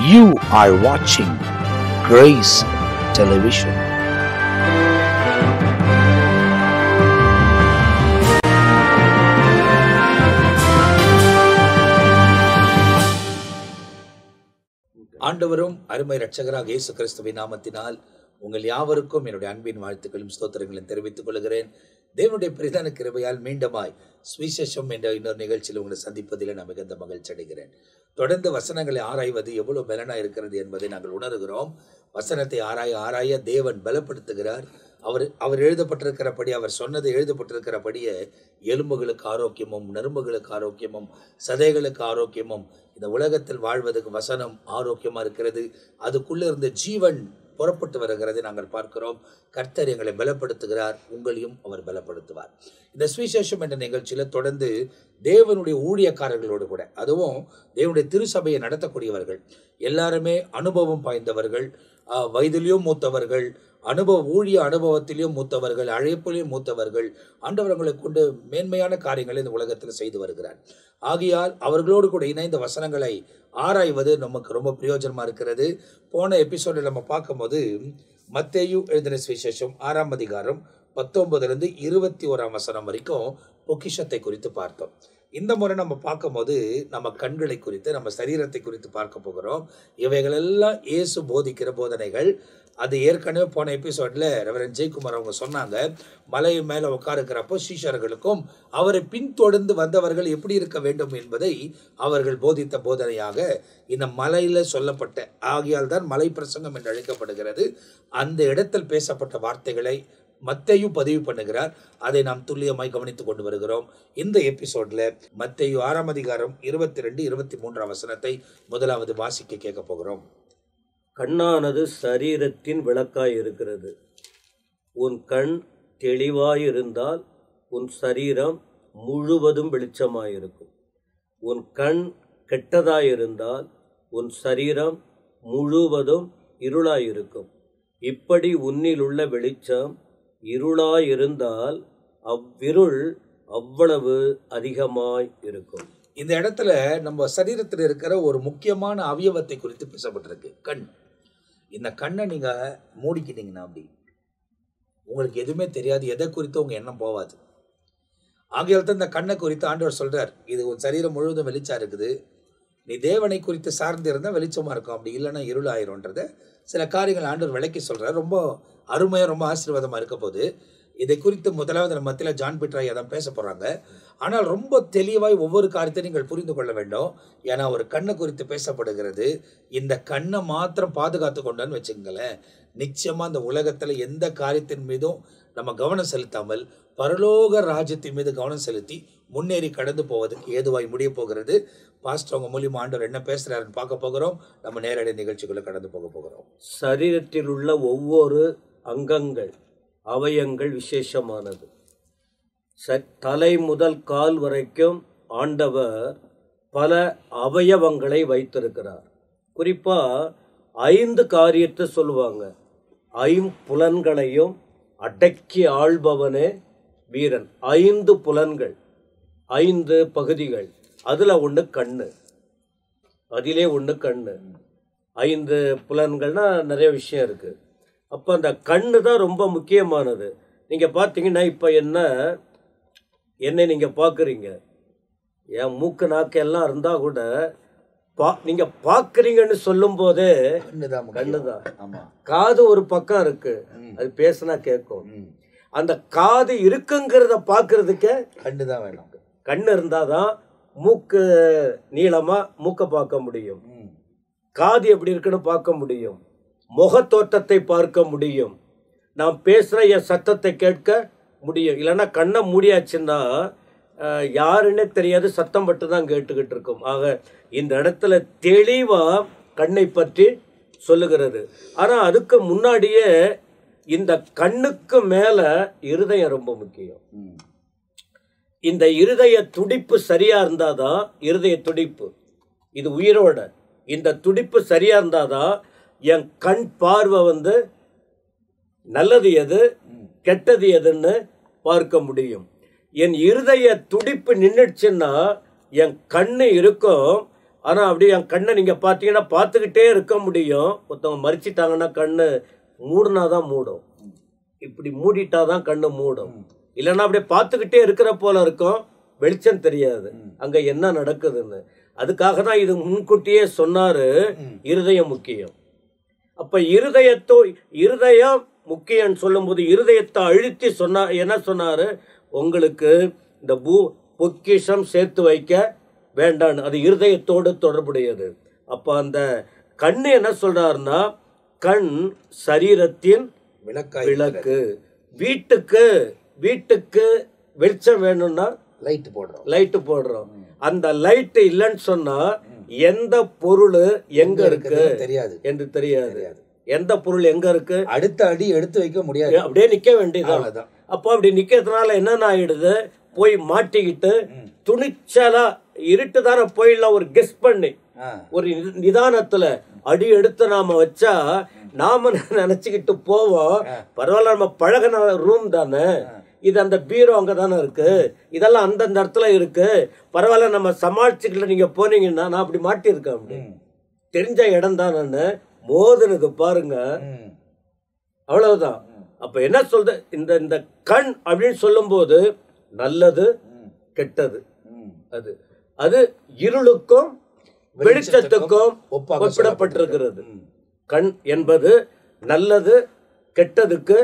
You are watching Grace Television. ஆண்டவரும் அருமை இரட்சகராக இயேசு கிறிஸ்துவின் நாமத்தினால் உங்கள் யாவருக்கும் என்னுடைய அன்பின் வாழ்த்துக்களும் ஸ்தோத்திரங்களையும் தெரிவித்துக் கொள்கிறேன். தேவனுடைய பிரதான கிருபையால் மீண்டுமாய் சுவிசேஷம் என்ற இன்னொரு நிகழ்ச்சியில் உங்களை சந்திப்பதில் நான் மிகுந்த மகிழ்ச்சி அடைகிறேன். தொடர்ந்து வசனங்களை ஆராய்வது எவ்வளவு பலனாக இருக்கிறது என்பதை நாங்கள் உணர்கிறோம். வசனத்தை ஆராய தேவன் பலப்படுத்துகிறார். அவர் எழுதப்பட்டிருக்கிறபடி, அவர் சொன்னது எழுதப்பட்டிருக்கிறபடியே எலும்புகளுக்கு ஆரோக்கியமும், நரம்புகளுக்கு ஆரோக்கியமும், சதைகளுக்கு ஆரோக்கியமும், இந்த உலகத்தில் வாழ்வதற்கு வசனம் ஆரோக்கியமாக இருக்கிறது. அதுக்குள்ளே இருந்த ஜீவன் புறப்பட்டு வருகிறது நாங்கள் பார்க்கிறோம். கர்த்தர் எங்களை பலப்படுத்துகிறார், உங்களையும் அவர் பலப்படுத்துவார். இந்த சுவிசேஷம் என்ற நிகழ்ச்சியில் தொடர்ந்து தேவனுடைய ஊழியக்காரர்களோடு கூட, அதுவும் தேவனுடைய திருச்சபையை நடத்தக்கூடியவர்கள் எல்லாருமே அனுபவம் பாய்ந்தவர்கள், வயதிலையும் மூத்தவர்கள், ஊழிய அனுபவத்திலையும் மூத்தவர்கள், அழைப்பிலையும் மூத்தவர்கள், ஆண்டவர்களை கொண்டு மேன்மையான காரியங்களை இந்த உலகத்தில் செய்து வருகிறார். ஆகையால் அவர்களோடு கூட இணைந்த வசனங்களை ஆராய்வது நமக்கு ரொம்ப பிரயோஜனமாக இருக்கிறது. போன எபிசோடில் நம்ம பார்க்கும்போது மத்தேயு எழுதின சுவிசேஷம் 6ஆம் அதிகாரம் 19 21 வசனம் வரைக்கும் பொக்கிஷத்தை குறித்து பார்த்தோம். இந்த முறை நம்ம பார்க்கும்போது நம்ம கண்களை குறித்து, நம்ம சரீரத்தை குறித்து பார்க்க போகிறோம். இவைகளெல்லாம் இயேசு போதிக்கிற போதனைகள். அது ஏற்கனவே போன எபிசோடில் ரெவரண்ட் ஜெயக்குமார் அவங்க சொன்னாங்க. மலை மேலே உட்காருக்கிறப்போ சீஷர்களுக்கும் அவரை பின்தொடர்ந்து வந்தவர்கள் எப்படி இருக்க வேண்டும் என்பதை அவர்கள் போதித்த போதனையாக இந்த மலையில் சொல்லப்பட்ட, ஆகியால் தான் மலை பிரசங்கம் என்று அழைக்கப்படுகிறது. அந்த இடத்தில் பேசப்பட்ட வார்த்தைகளை மத்தேயு பதிவு பண்ணுகிறார். அதை நாம் துல்லியமாய் கவனித்துக் கொண்டு வருகிறோம். இந்த எபிசோட்ல மத்தேயு 6ஆம் அதிகாரம் 22 23 வசனத்தை முதலாவது வாசிக்க கேட்க போகிறோம். கண்ணானது சரீரத்தின் விளக்காய் இருக்கிறது. உன் கண் தெளிவாயிருந்தால் உன் சரீரம் முழுவதும் வெளிச்சமாயிருக்கும். உன் கண் கெட்டதாயிருந்தால் உன் சரீரம் முழுவதும் இருளாயிருக்கும். இப்படி உன்னில் உள்ள வெளிச்சம் இருளாயிருந்தால் அவ்விருள் அவ்வளவு அதிகமாய் இருக்கும். இந்த இடத்துல நம்ம சரீரத்தில் இருக்கிற ஒரு முக்கியமான அவயவத்தை குறித்து பேசப்பட்டிருக்கு, கண். இந்த கண்ணை நீங்கள் மூடிக்கிட்டீங்கன்னா அப்படி உங்களுக்கு எதுவுமே தெரியாது, எதை குறித்து உங்கள் எண்ணம் போகாது. ஆகையால் தான் இந்த கண்ணை குறித்து ஆண்டவர் சொல்கிறார், இது உன் சரீரம் முழுவதும் வெளிச்சம் இருக்குது, நீ தேவனை குறித்து சார்ந்து இருந்தால் வெளிச்சமாக இருக்கும், அப்படி இல்லைன்னா இருளாயிரும்ன்றத சில காரியங்கள் ஆண்டவர் விளக்கி சொல்கிறார். ரொம்ப அருமையாக, ரொம்ப ஆசீர்வாதமாக இருக்க போது. இதை குறித்து முதலாவது நம்ம மத்தியில் ஜான் பீட்டர் அதான் பேச போகிறாங்க. ஆனால் ரொம்ப தெளிவாய் ஒவ்வொரு காரியத்தையும் நீங்கள் புரிந்து கொள்ள வேண்டும். ஏன்னா ஒரு கண்ணை குறித்து பேசப்படுகிறது. இந்த கண்ணை மாத்திரம் பாதுகாத்து கொண்டான்னு வச்சுங்களேன், நிச்சயமாக இந்த உலகத்தில் எந்த காரியத்தின் மீதும் நம்ம கவனம் செலுத்தாமல் பரலோக ராஜ்யத்தின் மீது கவனம் செலுத்தி முன்னேறி கடந்து போவதற்கு ஏதுவாய் முடிய போகிறது. பாஸ்டர் அவங்க மூலியமா ஆண்டவர் என்ன பேசுகிறாருன்னு பார்க்க போகிறோம். நம்ம நேரடி நிகழ்ச்சிக்குள்ளே கடந்து போகிறோம். சரீரத்தில் உள்ள ஒவ்வொரு அங்கங்கள், அவயங்கள் விசேஷமானது. தலை முதல் கால் வரைக்கும் ஆண்டவர் பல அவயவங்களை வைத்திருக்கிறார். குறிப்பாக 5 காரியத்தை சொல்லுவாங்க. 5 புலன்களையும் அடக்கி ஆள்பவனே வீரன். 5 புலன்கள், 5 பகுதிகள். அதில் ஒன்று கண்ணு, அதிலே ஒன்று கண்ணு. 5 புலன்கள்னா நிறைய விஷயம் இருக்குது. அப்போ அந்த கண்ணு தான் ரொம்ப முக்கியமானது. நீங்கள் பார்த்தீங்கன்னா இப்போ என்னை நீங்கள் பார்க்குறீங்க, என் மூக்கு நாக்கு எல்லாம் இருந்தால் கூட நீங்கள் பார்க்குறீங்கன்னு சொல்லும் போதே கண்ணு தான். காது ஒரு பக்கம் இருக்கு, அது பேசினா கேட்கும். அந்த காது இருக்குங்கிறத பார்க்கறதுக்கே கண்ணு தான் வேணும். கண்ணு இருந்தால் தான் மூக்கு நீளமாக மூக்கை பார்க்க முடியும், காது எப்படி இருக்குன்னு பார்க்க முடியும், முகத்தோட்டத்தை பார்க்க முடியும், நான் பேசுகிற என் சத்தத்தை கேட்க முடியும். இல்லைன்னா கண்ணை மூடியாச்சுன்னா யாருன்னே தெரியாது, சத்தம் பட்டு தான் கேட்டுக்கிட்டு இருக்கும். ஆக இந்த இடத்துல தெளிவாக கண்ணை பற்றி சொல்லுகிறது. ஆனால் அதுக்கு முன்னாடியே இந்த கண்ணுக்கு மேலே இருதயம் ரொம்ப முக்கியம். இந்த இருதய துடிப்பு சரியா இருந்தாதான், இருதய துடிப்பு இது உயிரோட, இந்த துடிப்பு சரியா இருந்தாதான் என் கண் பார்வை நல்லது எது கெட்டது எதுன்னு பார்க்க முடியும். என் இருதய துடிப்பு நின்றுச்சுன்னா என் கண்ணு இருக்கும், ஆனா அப்படி என் கண்ணை நீங்க பாத்தீங்கன்னா பார்த்துக்கிட்டே இருக்க முடியும். ஒருத்தவங்க மறிச்சிட்டாங்கன்னா கண்ணு மூடுனாதான் மூடும், இப்படி மூடிட்டாதான் கண்ணு மூடும். இல்லைன்னா அப்படியே பார்த்துக்கிட்டே இருக்கிற போல இருக்கும், வெளிச்சம் தெரியாது அங்க என்ன நடக்குதுன்னு. அதுக்காக தான் இது முன்கூட்டியே சொன்னாரு, இருதயம் முக்கியம். அப்ப இருதயம் முக்கியம் சொல்லும் போது இருதயத்தை அழுத்தி சொன்னா என்ன சொன்னாரு, உங்களுக்கு இந்த பொக்கிஷம் சேர்த்து வைக்க வேண்டாம், அது இருதயத்தோடு தொடர்புடையது. அப்ப அந்த கண்ணு என்ன சொல்றாருன்னா, கண் சரீரத்தின் விளக்கு. வீட்டுக்கு வெளிச்சம் வேணும்னா லைட் போடுறோம். அந்த லைட் இல்லைன்னு சொன்னா எந்த பொருள் எங்க இருக்கு தெரியாது என்று தெரியாது. எந்த பொருள் எங்க இருக்கு அடுத்த அடி எடுத்து வைக்க முடியாது, அப்படியே நிக்க வேண்டியதுதான். அப்போ அப்படி நிக்கிறதுனால என்னென்ன ஆயிடுது, போய் மாட்டிக்கிட்டு துணிச்சலா இருட்டு தானே போயிடலாம் ஒரு கெஸ் பண்ணி ஒரு நிதானத்துல அடி எடுத்து நாம வச்சா நாம நினைச்சுக்கிட்டு போவோம், பரவாயில்ல நம்ம பழகின ரூம் தானே, இது அந்த பீரோ அங்கதானே இருக்கு, இதெல்லாம் அந்தந்த இடத்துல இருக்கு, பரவாயில்ல நம்ம சமாளிச்சுக்கல. நீங்க போனீங்கன்னா நான் அப்படி மாட்டிருக்கேன், அப்படி தெரிஞ்ச இடம் தான் நான் மோதுனது பாருங்க, அவ்வளவுதான். அப்ப என்ன சொல்ற, இந்த கண் அப்படின்னு சொல்லும் போது நல்லது கெட்டது, அது இருளுக்கும் வெளிச்சத்துக்கும் ஒப்பிடப்பட்டிருக்கிறது. கண் என்பது நல்லது கெட்டதுக்கு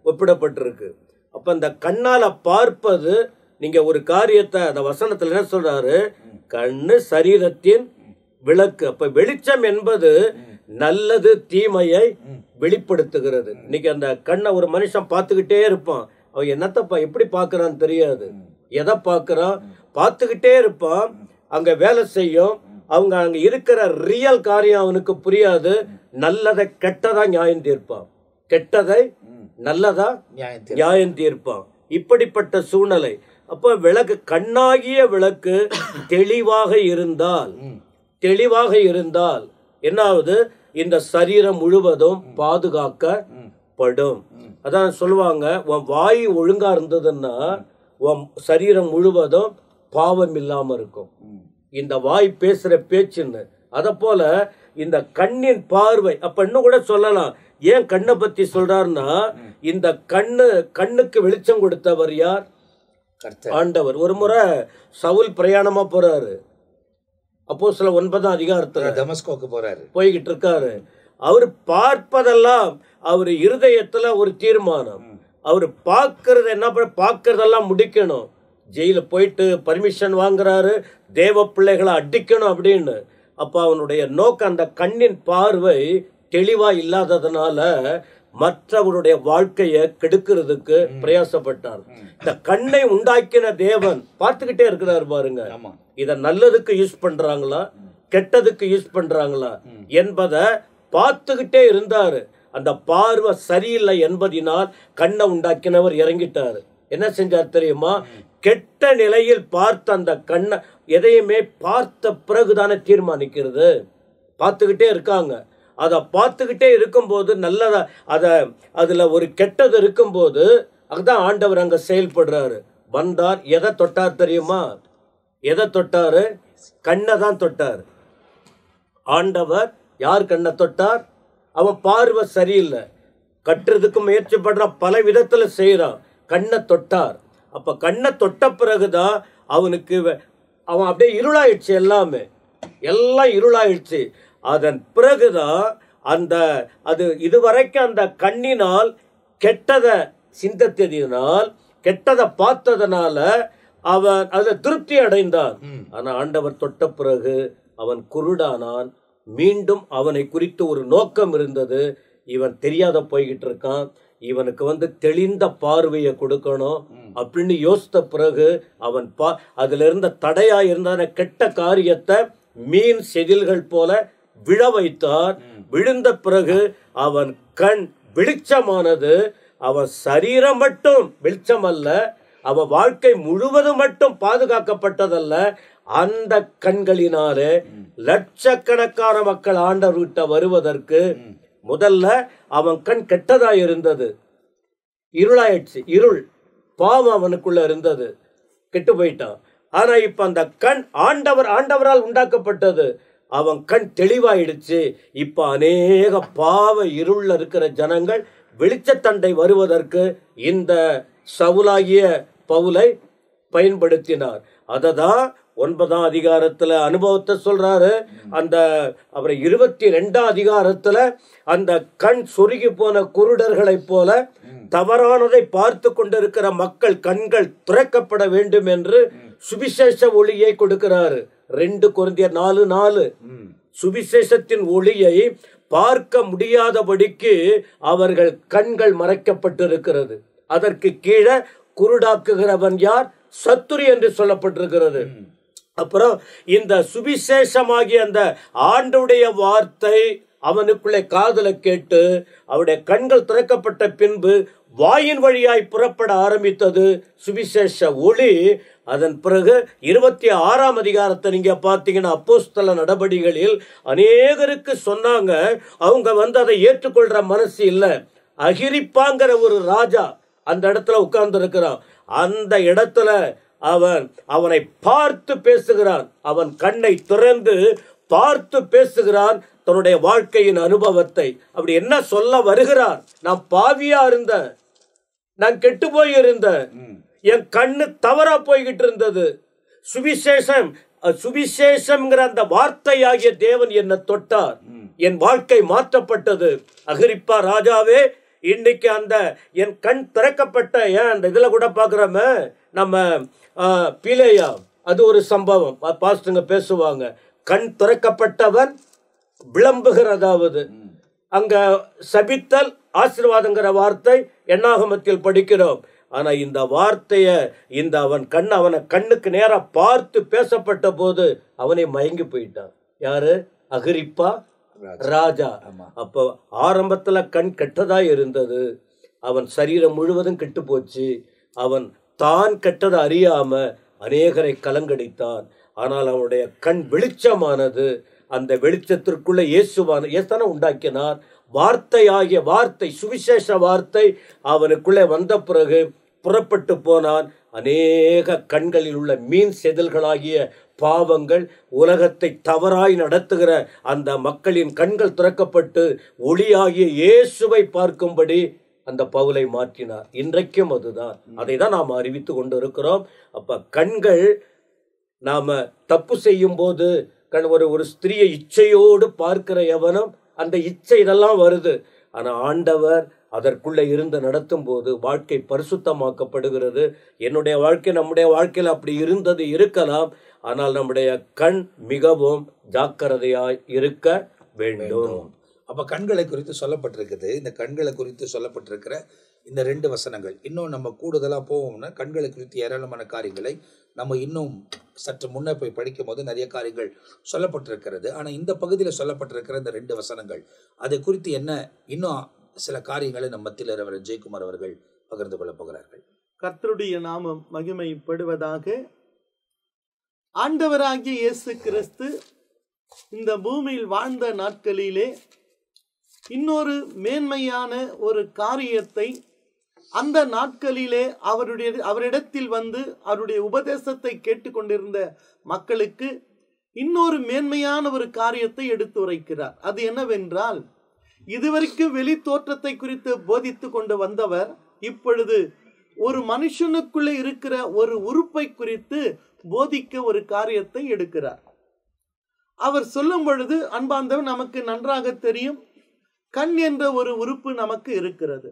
ஒப்பிடப்பட்டிருக்கு. அப்ப அந்த கண்ணால பார்ப்பது, நீங்க ஒரு காரியத்தை அந்த வசனத்துல என்ன சொல்றாரு, கண்ணு சரீரத்தின் விளக்கு. அப்ப வெளிச்சம் என்பது நல்லது தீமையை வெளிப்படுத்துகிறது. இன்னைக்கு அந்த கண்ணை ஒரு மனுஷன் பார்த்துக்கிட்டே இருப்பான், அவன் என்னத்தப்பா எப்படி பாக்குறான்னு தெரியாது, எதை பார்க்கறான் பார்த்துக்கிட்டே இருப்பான், அங்க வேலை செய்யும், அவங்க அங்க இருக்கிற ரியல் காரியம் அவனுக்கு புரியாது. நல்லதை கெட்டதா நியாயம் தீர்ப்பான், கெட்டதை நல்லதா நியாயம் தீர்ப்பான். இப்படிப்பட்ட சூழ்நிலை. அப்ப விளக்கு, கண்ணாகிய விளக்கு தெளிவாக இருந்தால் என்னாவது, இந்த சரீரம் முழுவதும் பாதுகாக்கப்படும். அதான் சொல்லுவாங்க, உன் வாய் ஒழுங்கா இருந்ததுன்னா உன் சரீரம் முழுவதும் பாவம் இல்லாம இருக்கும். இந்த வாய் பேசுற பேச்சுன்னு. அத போல இந்த கண்ணின் பார்வை. அப்ப இன்னும் கூட சொல்லலாம், ஏன் கண்ணை பத்தி சொல்றாருன்னா, இந்த கண்ணுக்கு வெளிச்சம் கொடுத்தவர் யார்? ஆண்டவர். ஒரு முறை சவுல் பிரயாணமா போறாரு, அப்போஸ்தலர் 9ஆம் அதிகாரத்துல தமஸ்கோக்கு போறாரு, போய்கிட்டு இருக்காரு. அவரு பார்ப்பதெல்லாம் அவரு இருதயத்துல ஒரு தீர்மானம், அவரு பார்க்கறதெல்லாம் முடிக்கணும். ஜெயில போயிட்டு பர்மிஷன் வாங்குறாரு, தேவ பிள்ளைகளை அடிக்கணும் அப்படின்னு. அப்ப அவனுடைய நோக்கம், அந்த கண்ணின் பார்வை தெளிவா இல்லாததுனால மற்றவருடைய வாழ்க்கையை கெடுக்கிறதுக்கு பிரயாசப்பட்டார். இந்த கண்ணை உண்டாக்கின தேவன் பார்த்துக்கிட்டே இருக்கிறார் பாருங்க, இத நல்லதுக்கு யூஸ் பண்றாங்களா கெட்டதுக்கு யூஸ் பண்றாங்களா என்பதை பார்த்துக்கிட்டே இருந்தாரு. அந்த பார்வை சரியில்லை என்பதினால் கண்ணை உண்டாக்கினவர் இறங்கிட்டாரு. என்ன செஞ்சார் தெரியுமா, கெட்ட நிலையில் பார்த்த அந்த கண்ணை, எதையுமே பார்த்த பிறகுதானே தீர்மானிக்கிறது. பார்த்துக்கிட்டே இருக்காங்க, அதை பார்த்துக்கிட்டே இருக்கும்போது நல்லதா, அதுல ஒரு கெட்டது இருக்கும்போது அதுதான் ஆண்டவர் அங்க செயல்படுறாரு. வந்தார், எதை தொட்டார் தெரியுமா, எதை தொட்டாரு, கண்ணை தான் தொட்டார். ஆண்டவர் யார் கண்ணை தொட்டார்? அவன் பார்வை சரியில்லை, கட்டுறதுக்கு முயற்சி பண்றான், பல விதத்துல செய்யறான், கண்ணை தொட்டார். அப்ப கண்ணை தொட்ட பிறகுதான் அவனுக்கு அவன் அப்படியே இருளாயிடுச்சு, எல்லாம் இருளாயிடுச்சு. அதன் பிறகுதான் அது இதுவரைக்கும் அந்த கண்ணினால் கெட்டதை சிந்தித்ததினால், கெட்டதை பார்த்ததனால அவன் அதை திருப்தி அடைந்தான். ஆனா ஆண்டவர் தொட்ட பிறகு அவன் குருடானான். மீண்டும் அவனை குறித்து ஒரு நோக்கம் இருந்தது, இவன் தெரியாத போய்கிட்டு இருக்கான், இவனுக்கு தெளிந்த பார்வையை கொடுக்கணும் அப்படின்னு யோசித்த பிறகு அவன் அதுல இருந்த தடையா இருந்த கெட்ட காரியத்தை மீன் செதில்கள் போல விழ வைத்தார். விழுந்த பிறகு அவன் கண் வெளிச்சமானது. அவன் சரீரம் மட்டும் வெளிச்சம் அல்ல, அவன் வாழ்க்கை முழுவதும் மட்டும் பாதுகாக்கப்பட்டதல்ல, அந்த கண்களினாலே லட்சக்கணக்கான மக்கள் ஆண்டவர்கிட்ட வருவதற்கு முதல்ல அவன் கண் கெட்டதா இருந்தது, இருளாயிடுச்சு, இருள் பாவம் அவனுக்குள்ள இருந்தது, கெட்டு போயிட்டான். ஆனா இப்ப அந்த கண் ஆண்டவரால் உண்டாக்கப்பட்டது. அவன் கண் தெளிவாயிடுச்சு. இப்ப அநேக பாவ இருள்ல இருக்கிற ஜனங்கள் வெளிச்சத்தண்டை வருவதற்கு இந்த சவுலாகிய பவுலை பயன்படுத்தினார். அததான் 9ஆம் அதிகாரத்துல அனுபவத்தை சொல்றாரு. அந்த அப்புறம் 22ஆம் அதிகாரத்துல அந்த கண் சொருகி போன குருடர்களை போல தவறானதை பார்த்து கொண்டிருக்கிற மக்கள் கண்கள் திறக்கப்பட வேண்டும் என்று சுவிசேஷ ஒளியை கொடுக்கிறாரு. 2 கொரிந்தியர் 4:4. சுவிசேஷத்தின் ஒளியை பார்க்க முடியாதபடிக்கு அவர்கள் கண்கள் மறைக்கப்பட்டிருக்கிறது. அதற்கு கீழே குருடாக்குகிறவன் யார்? சத்துரு என்று சொல்லப்பட்டிருக்கிறது. அப்புறம் இந்த சுவிசேஷமாகிய அந்த ஆண்டவருடைய வார்த்தை அவனுக்குள்ளே காதுல கேட்டு அவருடைய கண்கள் திறக்கப்பட்ட பின்பு வாயின் வழியாய் புறப்பட ஆரம்பித்தது சுவிசேஷ ஒளி. அதன் பிறகு 26ஆம் அதிகாரத்தை நீங்க பார்த்தீங்கன்னா அப்போஸ்தல நடபடிகளில் அநேகருக்கு சொன்னாங்க. அவங்க அதை ஏற்றுக்கொள்ற மனசு இல்லை. அகிரிப்பாங்கிற ஒரு ராஜா அந்த இடத்துல உட்கார்ந்து இருக்கிறான். அந்த இடத்துல அவனை பார்த்து பேசுகிறான். அவன் கண்ணை திறந்து பார்த்து பேசுகிறான் தன்னுடைய வாழ்க்கையின் அனுபவத்தை. அப்படி என்ன சொல்ல வருகிறார்? நான் பாவியா இருந்தேன், நான் கெட்டு போய் இருந்தேன், என் கண்ணு தவறா போய்கிட்டு இருந்தது. சுவிசேஷம்ங்கிற அந்த வார்த்தையாகிய தேவன் என்னை தொட்டார், என் வாழ்க்கை மாற்றப்பட்டது. அகிரிப்பா ராஜாவே, இன்னைக்கு அந்த என் கண் திறக்கப்பட்ட அந்த இதுல கூட பாக்குறோமே நம்ம பிலேயா, அது ஒரு சம்பவம் பாஸ்டருங்க பேசுவாங்க. கண் திறக்கப்பட்டவன் விளம்புகிறதாவது. அங்க சபித்தல் ஆசீர்வாதங்கிற வார்த்தை எண்ணாகமத்தில் படிக்கிறோம். ஆனா இந்த வார்த்தைய அவனை கண்ணுக்கு நேரா பார்த்து பேசப்பட்ட போது அவனை மயங்கி போயிட்டான். யாரு? அகிரிப்பா ராஜா. அப்ப ஆரம்பத்துல கண் கெட்டதா இருந்தது. அவன் சரீரம் முழுவதும் கெட்டு போச்சு. அவன் தான் கெட்டதை அறியாம அநேகரை கலங்கடித்தான். ஆனால் அவனுடைய கண் வெளிச்சமானது. அந்த வெளிச்சத்திற்குள்ள இயேசுதான உண்டாக்கினார். வார்த்தையாகிய வார்த்தை, சுவிசேஷ வார்த்தை அவனுக்குள்ளே வந்த பிறகு புறப்பட்டு போனான். அநேக கண்களில் உள்ள மீன் செதில்களாகிய பாவங்கள், உலகத்தை தவறாய் நடத்துகிற அந்த மக்களின் கண்கள் திறக்கப்பட்டு ஒளியாகிய இயேசுவை பார்க்கும்படி அந்த பவுலை மாற்றினார். இன்றைக்கும் அதுதான். அதை தான் நாம் அறிவித்து கொண்டு இருக்கிறோம். அப்ப கண்கள், நாம தப்பு செய்யும் போது ஒரு ஸ்திரியை இச்சையோடு பார்க்கிற எவனும் அந்த இச்சை இதெல்லாம் வருது. ஆனா ஆண்டவர் அதற்குள்ள இருந்து நடத்தும் போது வாழ்க்கை பரிசுத்தமாக்கப்படுகிறது. என்னுடைய வாழ்க்கை, நம்முடைய வாழ்க்கையில் அப்படி இருந்தது இருக்கலாம். ஆனால் நம்முடைய கண் மிகவும் ஜாக்கிரதையாய் இருக்க வேண்டும். அப்ப கண்களை குறித்து சொல்லப்பட்டிருக்குது. இந்த கண்களை குறித்து சொல்லப்பட்டிருக்கிற இந்த 2 வசனங்கள் இன்னும் நம்ம கூடுதலா போவோம்னா கண்களை குறித்து ஏராளமான காரியங்களை நம்ம இன்னும் சற்று முன்னே போய் படிக்கும் போது நிறைய காரியங்கள் சொல்லப்பட்டிருக்கிறது. ஆனா இந்த பகுதியில் சொல்லப்பட்டிருக்கிற இந்த 2 வசனங்கள் அதை குறித்து என்ன இன்னும் சில காரியங்களை நம்ம மத்தியில் அவர் ஜெயக்குமார் அவர்கள் பகிர்ந்து கொள்ள போகிறார்கள். கர்த்தருடைய நாமம் மகிமைப்படுவதாக. ஆண்டவராகிய இயேசு கிறிஸ்து இந்த பூமியில் வாழ்ந்த நாட்களிலே இன்னொரு மேன்மையான ஒரு காரியத்தை அந்த நாட்களிலே அவரிடத்தில் வந்து அவருடைய உபதேசத்தை கேட்டுக்கொண்டிருந்த மக்களுக்கு இன்னொரு மேன்மையான ஒரு காரியத்தை எடுத்து உரைக்கிறார். அது என்னவென்றால், இதுவரைக்கும் வெளி தோற்றத்தை குறித்து போதித்து கொண்டு வந்தவர் இப்பொழுது ஒரு மனுஷனுக்குள்ளே இருக்கிற ஒரு உறுப்பை குறித்து போதிக்க ஒரு காரியத்தை எடுக்கிறார். அவர் சொல்லும் பொழுது, அன்பார்ந்தவர், நமக்கு நன்றாக தெரியும், கண் என்ற ஒரு உறுப்பு நமக்கு இருக்கிறது.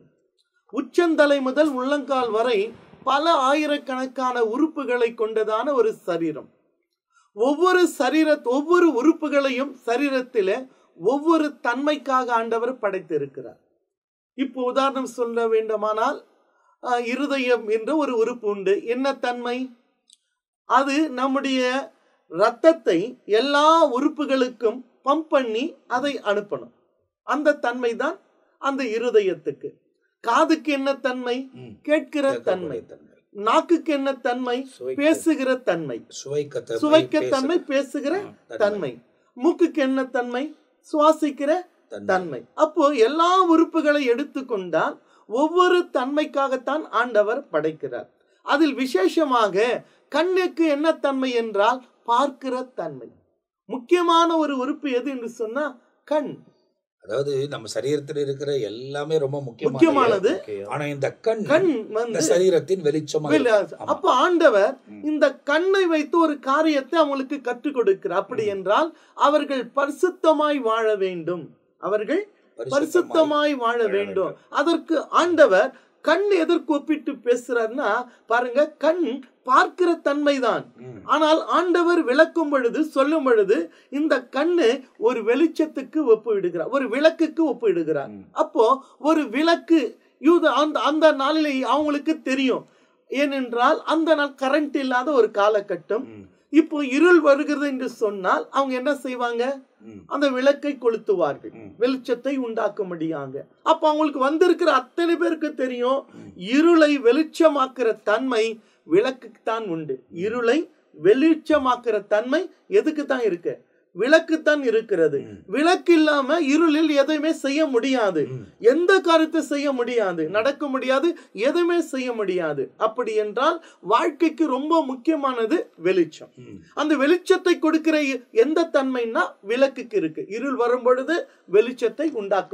உச்சந்தலை முதல் உள்ளங்கால் வரை பல ஆயிரக்கணக்கான உறுப்புகளை கொண்டதான ஒரு சரீரம். ஒவ்வொரு உறுப்புகளையும் சரீரத்திலே ஒவ்வொரு தன்மைக்காக ஆண்டவர் படைத்திருக்கிறார். இப்போ உதாரணம் சொல்ல வேண்டுமானால், இருதயம் என்ற ஒரு உறுப்பு உண்டு. என்ன தன்மை? அது நம்முடைய இரத்தத்தை எல்லா உறுப்புகளுக்கும் பம்ப் பண்ணி அதை அனுப்பணும். அந்த தன்மை தான் அந்த இருதயத்துக்கு. காதுக்கு என்ன தன்மை? கேட்கிற தன்மை. நாக்குக்கு என்ன தன்மை? பேசுகிற தன்மை. சுவைக்க தன்மை, பேசுகிற தன்மை. மூக்குக்கு என்ன தன்மை? சுவாசிக்கிற தன்மை. அப்போ எல்லா உறுப்புகளை எடுத்துக்கொண்டால் ஒவ்வொரு தன்மைக்காகத்தான் ஆண்டவர் படைக்கிறார். அதில் விசேஷமாக கண்ணுக்கு என்ன தன்மை என்றால் பார்க்கிற தன்மை. முக்கியமான ஒரு உறுப்பு எது என்று சொன்னா கண். அதாவது நம்ம சரீரத்தில் இருக்கிற எல்லாமே ரொம்ப முக்கியமானது. ஆனா இந்த கண் வந்து சரீரத்தின் வெளிச்சம். அப்ப ஆண்டவர் இந்த கண்ணை வைத்து ஒரு காரியத்தை அவங்களுக்கு கற்றுக் கொடுக்கிறார். அப்படி என்றால் அவர்கள் பரிசுத்தமாய் வாழ வேண்டும், அவர்கள் பரிசுத்தமாய் வாழ வேண்டும். அதற்கு ஆண்டவர் கண் எதற்கு ஒப்பிட்டு பேசுறாருன்னா பாருங்க, கண் பார்க்கிற தன்மைதான். ஆனால் ஆண்டவர் விளக்கும் பொழுது சொல்லும் பொழுது இந்த கண்ணு ஒரு வெளிச்சத்துக்கு ஒப்பிடுகிறார், ஒரு விளக்குக்கு ஒப்பிடுகிறார். அப்போ ஒரு விளக்கு அந்த நாளிலே அவங்களுக்கு தெரியும். ஏனென்றால் அந்த நாள் கரண்ட் இல்லாத ஒரு காலகட்டம். இப்போ இருள் வருகிறது என்று சொன்னால் அவங்க என்ன செய்வாங்க? அந்த விளக்கை கொளுத்துவார்கள், வெளிச்சத்தை உண்டாக்க முடியாங்க. அப்ப அவங்களுக்கு வந்திருக்கிற அத்தனை பேருக்கு தெரியும், இருளை வெளிச்சமாக்குற தன்மை விளக்குக்கு தான் உண்டு. இருளை வெளிச்சமாக்குற தன்மை எதுக்கு தான் இருக்கு? விளக்குத்தான் இருக்கிறது. விளக்கு இல்லாம இருளில் எதையுமே செய்ய முடியாது, எந்த காரியத்தை செய்ய முடியாது, நடக்க முடியாது, எதுவுமே செய்ய முடியாது. அப்படி என்றால் வாழ்க்கைக்கு ரொம்ப முக்கியமானது வெளிச்சம். அந்த வெளிச்சத்தை கொடுக்கிற எந்த தன்மைன்னா விளக்குக்கு இருக்கு. இருள் வரும் பொழுது வெளிச்சத்தை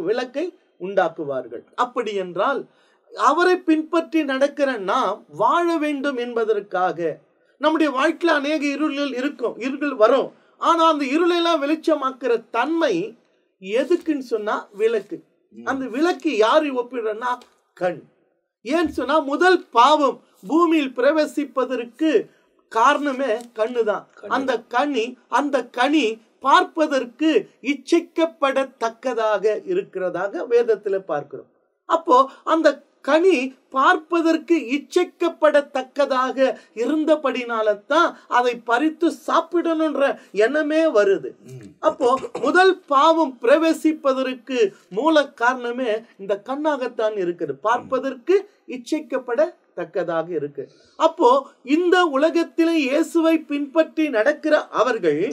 விளக்கை உண்டாக்குவார்கள். அப்படி என்றால் அவரை பின்பற்றி நடக்கிற நாம் வாழ வேண்டும் என்பதற்காக நம்முடைய வாழ்க்கையில அநேக இருள் வரும். ஆனா அந்த இருளெல்லாம் வெளிச்சமாக்குற தன்மை எதுக்குன்னு சொன்னா விளக்கு. அந்த விளக்கு யாரு ஒப்பிடுறன்னா கண். ஏன்னு சொன்னா முதல் பாவம் பூமியில் பிரவேசிப்பதற்கு காரணமே கண்ணுதான். அந்த கனி பார்ப்பதற்கு இச்சிக்கப்படத்தக்கதாக இருக்கிறதாக வேதத்துல பார்க்கிறோம். அப்போ அந்த கனி பார்ப்பதற்கு இச்சிக்கப்படத்தக்கதாக இருந்தபடினால்தான் அதை பறித்து சாப்பிடணும்ன்ற எண்ணமே வருது. அப்போ முதல் பாவம் பிரவேசிப்பதற்கு மூல காரணமே இந்த கண்ணாகத்தான் இருக்குது, பார்ப்பதற்கு இச்சிக்கப்படத்தக்கதாக இருக்கு. அப்போ இந்த உலகத்திலே இயேசுவை பின்பற்றி நடக்கிற அவர்கள்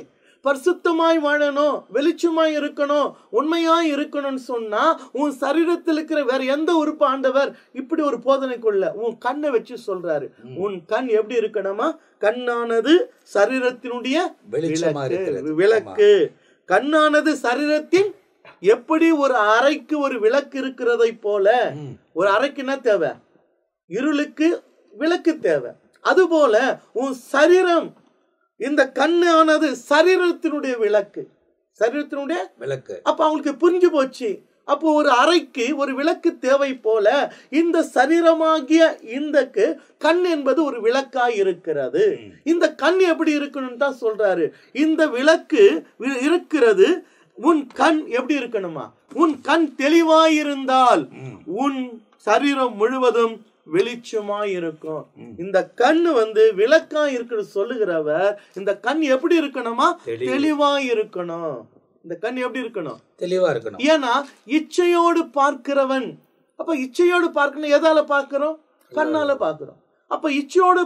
பரிசுத்தமாய் வாழணும், வெளிச்சமாய் இருக்கணும், உண்மையாய் இருக்கணும்னு சொன்னா உன் சரீரத்தில் இருக்கிற வேற எந்த உறுப்பு ஆண்டவர் இப்படி ஒரு போதனை கொள்ள உன் கண்ணை வச்சு சொல்றாரு. உன் கண் எப்படி இருக்கணுமா? கண்ணானது சரீரத்தினுடைய விளக்கு. கண்ணானது சரீரத்தின் எப்படி ஒரு அறைக்கு ஒரு விளக்கு இருக்கிறதை போல, ஒரு அறைக்கு என்ன தேவை? இருளுக்கு விளக்கு தேவை. அதுபோல உன் சரீரம், இந்த கண்ணானது சரீரத்தினுடைய விளக்கு, சரீரத்தினுடைய விளக்கு. அப்ப அவங்களுக்கு புரிஞ்சு போச்சு. அப்போ ஒரு அறைக்கு ஒரு விளக்கு தேவை போல இந்த சரீரமாகிய இந்த கண் என்பது ஒரு விளக்காய் இருக்கிறது. இந்த கண் எப்படி இருக்கணும்னு தான் சொல்றாரு. இந்த விளக்கு இருக்கிறது. உன் கண் எப்படி இருக்கணுமா? உன் கண் தெளிவாயிருந்தால் உன் சரீரம் முழுவதும் வெளிச்சமாய் இருக்கும். இந்த கண் விளக்காய் இருக்கு சொல்லுகிறவர், இந்த கண் எப்படி இருக்கணுமா? தெளிவாய் இருக்கணும். இந்த கண் எப்படி இருக்கணும்? தெளிவா இருக்கணும். ஏன்னா இச்சையோடு பார்க்கிறவன், அப்ப இச்சையோடு பார்க்கணும். எதால பார்க்கிறோம்? கண்ணால பார்க்கிறோம். அப்ப இச்சையோடு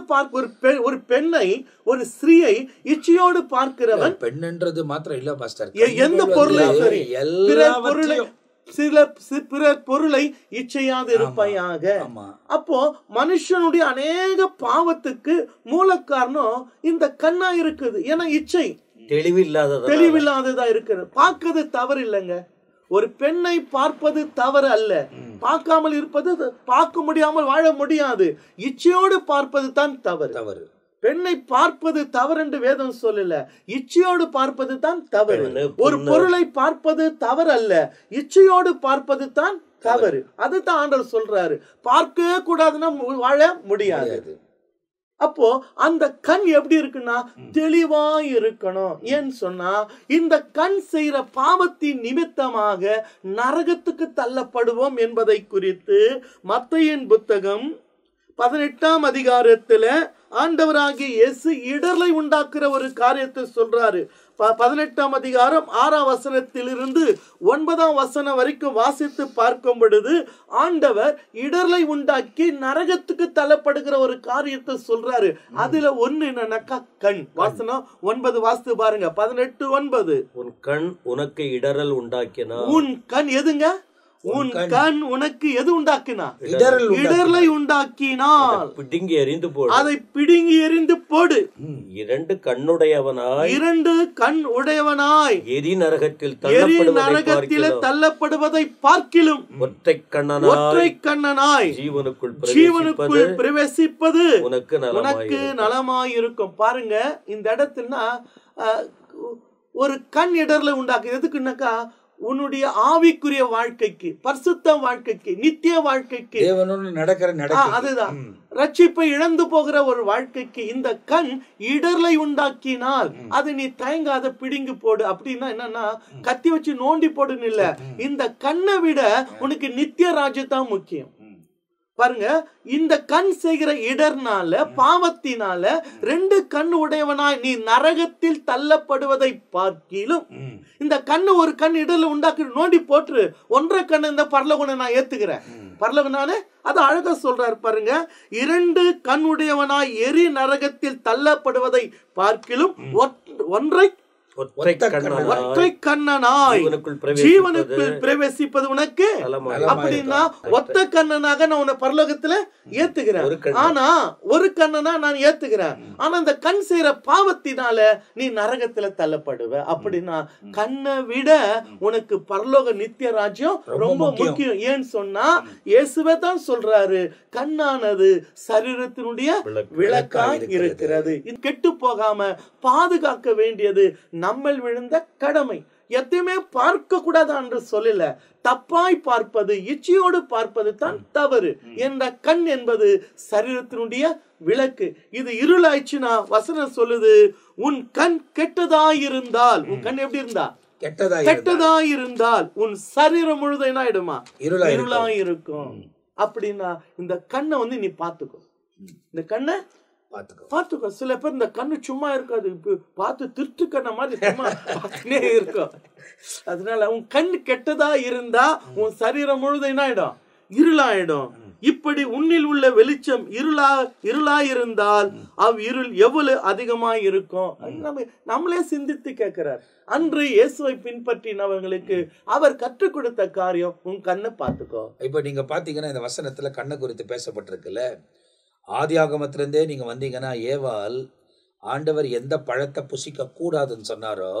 ஒரு பெண்ணை, ஒரு ஸ்திரீயை இச்சையோடு பார்க்கிறவன், பெண்ன்றது மாத்திரம் இல்ல பாஸ்டர், எந்த பொருளையும் சரி, பிறர் பொருளை இச்சையாது இருப்பாயாக. அப்போ மனுஷனுடைய அநேக பாவத்துக்கு மூல காரணம் இந்த கண்ணா இருக்குது. ஏன்னா இச்சை தெளிவில்லாததா இருக்கிறது. பார்க்கிறது தவறு இல்லைங்க. ஒரு பெண்ணை பார்ப்பது தவறு அல்ல. பார்க்காமல் இருப்பது, பார்க்க முடியாமல் வாழ முடியாது. இச்சையோடு பார்ப்பது தான் தவறு. பெண்ணை பார்ப்பது தவறு என்று வேதம் சொல்லல, இச்சையோடு பார்ப்பது தான் தவறு. ஒரு பொருளை பார்ப்பது தவறு அல்ல, இச்சையோடு பார்ப்பது தான் தவறு. அதுதான் ஆண்டவர் சொல்றாரு. பார்க்கவே கூடாதுன்னா வாழ முடியாது. அப்போ அந்த கண் எப்படி இருக்குன்னா தெளிவாய் இருக்கணும். ஏன்னு சொன்னா இந்த கண் செய்யற பாவத்தின் நிமித்தமாக நரகத்துக்கு தள்ளப்படுவோம் என்பதை குறித்து மத்தேயுவின் புத்தகம் 18ஆம் அதிகாரத்துல ஆண்டவராகிய இயேசு இடர்லை உண்டாக்குற ஒரு காரியத்தை சொல்றாரு. 18ஆம் அதிகாரம் 6ஆம் வசனத்திலிருந்து 9ஆம் வசனம் வரைக்கும் வாசித்து பார்க்கும் பொழுது ஆண்டவர் இடர்லை உண்டாக்கி நரகத்துக்கு தள்ளப்படுகிற ஒரு காரியத்தை சொல்றாரு. அதுல ஒண்ணு என்னன்னாக்கா கண். வசனம் 9 வாசித்து பாருங்க. 18:9. உன் கண் உனக்கு இடரல் உண்டாக்கினா. உன் கண் எதுங்க? உன் கண் உனக்கு எது உண்டாக்கினா? இடறல் இடர்லை உண்டாக்கினால் பிடுங்கி எறிந்து போடு. அதை பிடுங்கி எறிந்து போடு. இரண்டு கண்ணுடையவனாய் எரி நரகத்தில் தள்ளப்படுவதை பார்க்கிலும் ஒற்றை கண்ணனாய் ஜீவனுக்குள் பிரவேசிப்பது உனக்கு நலமாயிருக்கும். பாருங்க, இந்த இடத்துலனா ஒரு கண் இடர்ல உண்டாக்குது. எதுக்குன்னாக்கா உன்னுடைய ஆவிக்குரிய வாழ்க்கைக்கு, பரிசுத்த வாழ்க்கைக்கு, நித்திய வாழ்க்கைக்கு, அதுதான் ரட்சிப்பை இழந்து போகிற ஒரு வாழ்க்கைக்கு இந்த கண் இடர்லை உண்டாக்கினால் அது நீ தயங்காத பிடிங்கு போடு. அப்படின்னா என்னன்னா, கத்தி வச்சு நோண்டி போடுன்னு இல்ல, இந்த கண்ணை விட உனக்கு நித்திய ராஜ்யத்தான் முக்கியம். பாருங்க, இந்த கண் செய்கிற இடர்னால, பாவத்தினால ரெண்டு கண் உடையவனாய் நீ நரகத்தில் தள்ளப்படுவதை பார்க்கிலும், இந்த கண்ணு ஒரு கண் இடர்ல உண்டாக்கி நோண்டி போட்டு ஒன்றரை கண்ணு இந்த பரலோகனை நான் ஏத்துக்கிறேன். பரலோகனாலே அது அழகா சொல்றாரு பாருங்க, இரண்டு கண் உடையவனாய் எரி நரகத்தில் தள்ளப்படுவதை பார்க்கிலும் ஒற்றை கண்ணனாய் ஜீவனுக்குள் பிரவேசிப்பது உனக்கு. அப்படின்னா ஒத்த கண்ணனாக நான் உன்னை பரலோகத்துல ஏத்துக்கிறேன். ஆனா ஒரு கண்ணனா நான் ஏத்துக்கிறேன். ஆனா இந்த கண் செய்யற பாவத்தினால நீ நரகத்துல தள்ளப்படுவ. அப்படின்னா கண்ணை விட உனக்கு பரலோக நித்திய ராஜ்யம் ரொம்ப முக்கியம். ஏன்னு சொன்னா இயேசுவே தான் சொல்றாரு, கண்ணானது சரீரத்தினுடைய விளக்காய் இருக்கிறது. இது கெட்டு போகாம பாதுகாக்க வேண்டியது நம்மள் விழுந்த கடமை. எதையுமே பார்க்க கூடாது என்று சொல்லல, தப்பாய் பார்ப்பது, இச்சையோடு பார்ப்பது தான் தவறு. என்ற கண் என்பது சரீரத்தினுடைய விளக்கு. இது இருளாயிடுச்சுன்னா வசனம் சொல்லுது, உன் கண் கெட்டதாயிருந்தால், உன் கண் எப்படி இருந்தா கெட்டதாயிருந்தால் உன் சரீரம் முழுதும் என்ன ஆயிடுமா? இருளாயிருக்கும். அப்படின்னா இந்த கண்ணை நீ பாத்துக்கோ, இந்த கண்ணை பாத்துக்கோ. சில பேர் இந்த கண்ணு சும்மா இருக்காது, பார்த்து திருட்டு கண்ண மாதிரி சும்மா பார்த்துனே இருக்கும். அதனால உன் கண் கெட்டதா இருந்தா உன் சரீரம் முழுதும் என்ன ஆயிடும்? இருளாயிடும். இப்படி உன்னில் உள்ள வெளிச்சம் இருளாயிருந்தால் இருள் எவ்வளவு அதிகமாய் இருக்கும். நம்மளே சிந்தித்து கேட்கிறார். அன்று இயேசுவை பின்பற்றினவர்களுக்கு அவர் கற்றுக் கொடுத்த காரியம், உன் கண்ணை பார்த்துக்கோ. இப்ப நீங்க பாத்தீங்கன்னா இந்த வசனத்துல கண்ணை குறித்து பேசப்பட்டிருக்குல்ல. ஆதி ஆகமத்திலிருந்தே நீங்க வந்தீங்கன்னா, ஏவாள் ஆண்டவர் எந்த பழத்தை புசிக்க கூடாதுன்னு சொன்னாரோ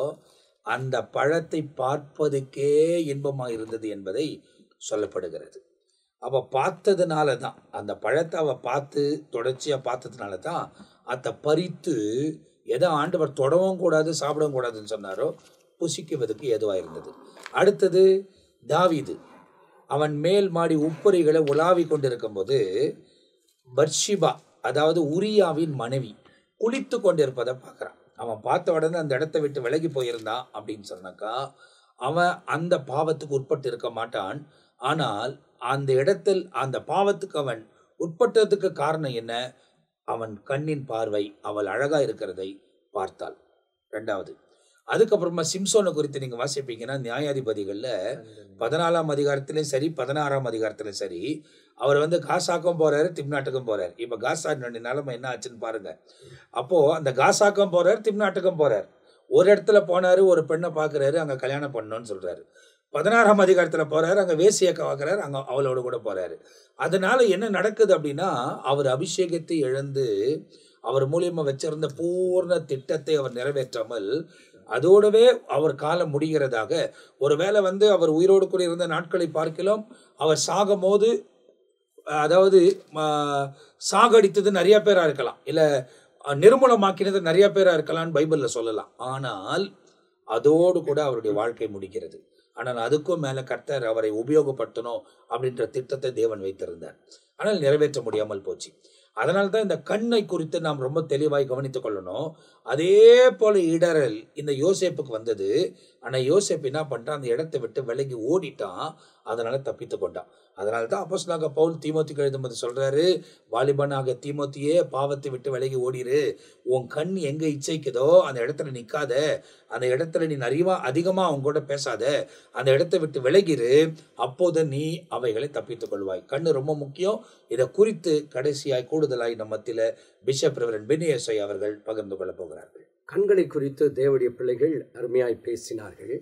அந்த பழத்தை பார்ப்பதுக்கே இன்பமாக இருந்தது என்பதை சொல்லப்படுகிறது. அவ பார்த்ததுனால தான், அந்த பழத்தை அவ பார்த்து தொடர்ச்சியா பார்த்ததுனால தான் அதை பறித்து எதை ஆண்டவர் தொடவும் கூடாது சாப்பிடவும் கூடாதுன்னு சொன்னாரோ புசிக்குவதற்கு ஏதுவாக இருந்தது. அடுத்தது தாவீது, அவன் மேல் மாடி உப்பரிகளை உலாவி கொண்டிருக்கும் போது பத்ஷிபா, அதாவது உரியாவின் மனைவி, குளித்து கொண்டிருப்பதை பார்க்குறான். அவன் பார்த்த உடனே அந்த இடத்தை விட்டு விலகி போயிருந்தான் அப்படின்னு சொன்னாக்கா அவன் அந்த பாவத்துக்கு உட்பட்டு இருக்க மாட்டான். ஆனால் அந்த இடத்தில் அந்த பாவத்துக்கு அவன் உட்பட்டதுக்கு காரணம் என்ன? அவன் கண்ணின் பார்வை அவள் அழகா இருக்கிறதை பார்த்தாள். ரெண்டாவது, அதுக்கப்புறமா சிம்சோனை குறித்து நீங்க வாசிப்பீங்கன்னா நியாயாதிபதிகள்ல 14ஆம் அதிகாரத்திலையும் சரி 16ஆம் அதிகாரத்திலும் சரி அவர் காசாக்கம் போறாரு, திம்நாட்டுக்கும் போறாரு. இப்ப காசா நிலைமை என்ன ஆச்சுன்னு பாருங்க. அப்போ அந்த காசாக்கம் போறாரு, திம்நாட்டுக்கும் போறாரு. ஒரு இடத்துல போனாரு, ஒரு பெண்ணை பாக்குறாரு, அங்க கல்யாணம் பண்ணணும்னு சொல்றாரு. 16ஆம் அதிகாரத்துல போறாரு, அங்க வேசியக்க பாக்குறாரு, அங்க அவளோட கூட போறாரு. அதனால என்ன நடக்குது அப்படின்னா, அவர் அபிஷேகத்தை இழந்து அவர் மூலியமா வச்சிருந்த பூர்ண திட்டத்தை அவர் நிறைவேற்றாமல் அதோடவே அவர் காலம் முடிகிறதாக. ஒருவேளை அவர் உயிரோடு கூட இருந்த நாட்களை பார்க்கலாம், அவர் சாகும் போது, அதாவது சாகடித்தது நிறைய பேரா இருக்கலாம், இல்ல நிர்மூலமாக்கினது நிறைய பேரா இருக்கலாம்னு பைபிள்ல சொல்லலாம். ஆனால் அதோடு கூட அவருடைய வாழ்க்கை முடிக்கிறது. ஆனால் அதுக்கும் மேல கர்த்தர் அவரை உபயோகப்படுத்தணும் அப்படின்ற திட்டத்தை தேவன் வைத்திருந்தார். ஆனால் நிறைவேற்ற முடியாமல் போச்சு. அதனால்தான் இந்த கண்ணை குறித்து நாம் ரொம்ப தெளிவாய் கவனித்துக் கொள்ளணும். அதே போல இடரல் இந்த யோசேப்புக்கு வந்தது. ஆனா யோசேப்பு என்ன பண்ணிட்டான்? அந்த இடத்தை விட்டு விலகி ஓடிட்டான். அதனால தப்பித்து கொண்டான். அதனால்தான் அப்போஸ்தலனாகிய பவுல் தீமோத்தேயுக்கு எழுதும்போது சொல்றாரு, வாலிபனாக தீமோத்தியே, பாவத்தை விட்டு விலகி ஓடிரு. உன் கண் எங்க இச்சைக்குதோ அந்த இடத்துல நிக்காத, அந்த இடத்துல நீ அதிகமா அவங்க கூட பேசாத, அந்த இடத்தை விட்டு விலகிரு. அப்போது நீ அவைகளை தப்பித்துக் கொள்வாய். கண்ணு ரொம்ப முக்கியம். இதை குறித்து கடைசியாய் கூடுதலாய் நம்ம மத்தியில பிஷப் ரெவரண்ட் பெனியேசை அவர்கள் பகிர்ந்து கொள்ள போகிறார்கள். கண்களை குறித்து தேவனுடைய பிள்ளைகள் அருமையாய் பேசினார்கள்.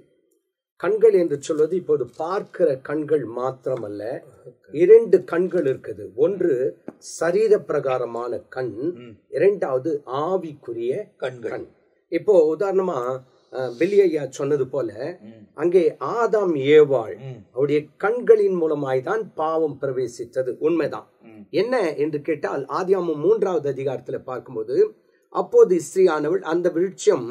கண்கள் என்று சொல்வது இப்போது பார்க்கிற கண்கள் மாத்திரமல்ல, 2 கண்கள் இருக்குது. ஒன்று சரீர பிரகாரமான கண், இரண்டாவது ஆவிக்குரிய கண். இப்போ உதாரணமா வெளியா சொன்னது போல அங்கே ஆதாம் ஏவாள் அவருடைய கண்களின் மூலமாய்தான் பாவம் பிரவேசித்தது. உண்மைதான். என்ன என்று கேட்டால் ஆதியாகமம் 3வது அதிகாரத்துல பார்க்கும்போது, அப்போது ஸ்திரீயானவள் அந்த விருட்சம்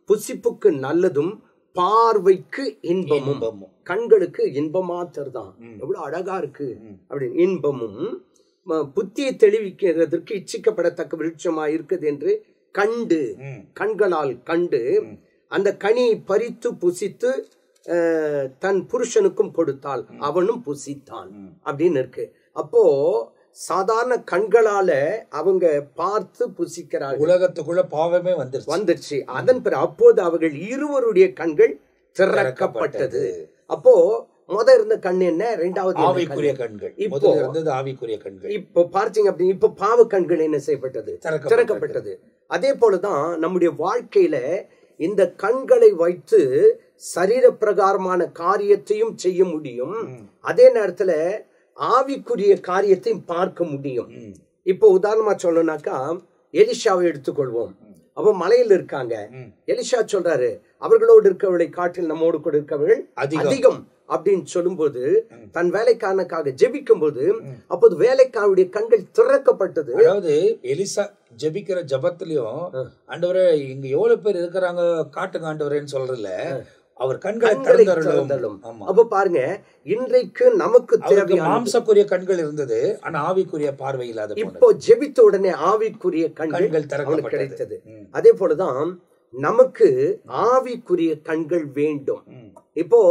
புசிப்புக்கு நல்லதும் பார்வைக்கு இன்பமும், கண்களுக்கு இன்பமா தருதான், எவ்வளவு அழகா இருக்கு அப்படின்னு, இன்பமும் புத்தியை தெளிவிக்கிறதற்கு இச்சிக்கப்படத்தக்க விருட்சமா இருக்குது என்று கண்டு, கண்களால் கண்டு அந்த கனியை பறித்து புசித்து தன் புருஷனுக்கும் கொடுத்தாள், அவனும் புசித்தான் அப்படின்னு இருக்கு. அப்போ சாதாரண கண்களால அவங்க பார்த்து புசிக்கிறார்கள். உலகத்துக்குள்ள பாவமே வந்துருச்சு. அதன் பிறகு அப்போது அவர்கள் இருவருடைய கண்கள் திறக்கப்பட்டது. அப்போ இருந்த கண் என்ன, இரண்டாவது ஆவிக்குரிய கண்கள். இப்போ இருந்தது ஆவிக்குரிய கண்கள். இப்போ பார்த்தீங்க அப்படின்னு இப்ப பாவ கண்கள் என்ன செய்யப்பட்டது, திறக்கப்பட்டது. அதே போலதான் நம்முடைய வாழ்க்கையில இந்த கண்களை வைத்து சரீர பிரகாரமான காரியத்தையும் செய்ய முடியும், அதே நேரத்துல ஆவிக்குரிய காரியத்தையும் பார்க்க முடியும். இப்போ உதாரணமா சொல்லணும்னாக்கா எலிஷாவை எடுத்துக்கொள்வோம். அவ மலையில இருக்காங்க. எலிஷா சொல்றாரு, அவர்களோடு இருக்கவர்களை காட்டில் நம்மோடு கூட இருக்கவர்கள் அதிகம் அப்படின்னு சொல்லும்போது, தன் வேலைக்காரனுக்காக ஜெபிக்கும் போது அப்போது வேலைக்காரனுடைய கண்கள் திறக்கப்பட்டது. அதாவது எலிசா ஜெபிக்கிற ஜபத்திலையும், ஆண்டவரே இங்க எவ்வளவு பேர் இருக்கிறாங்க காட்டுங்க ஆண்டவரேன்னு சொல்றல, அவர் கண்களை திறந்தருளும். அப்ப பாருங்க, இன்றைக்கு நமக்கு தேவையான மாம்சக்குரிய கண்கள் இருந்தது, ஆனா ஆவிக்குரிய பார்வை இல்லாத. இப்போ ஜெபித்த உடனே ஆவிக்குரிய கண்கள் கிடைத்தது. அதே போலதான் நமக்கு ஆவிக்குரிய கண்கள் வேண்டும். இப்போ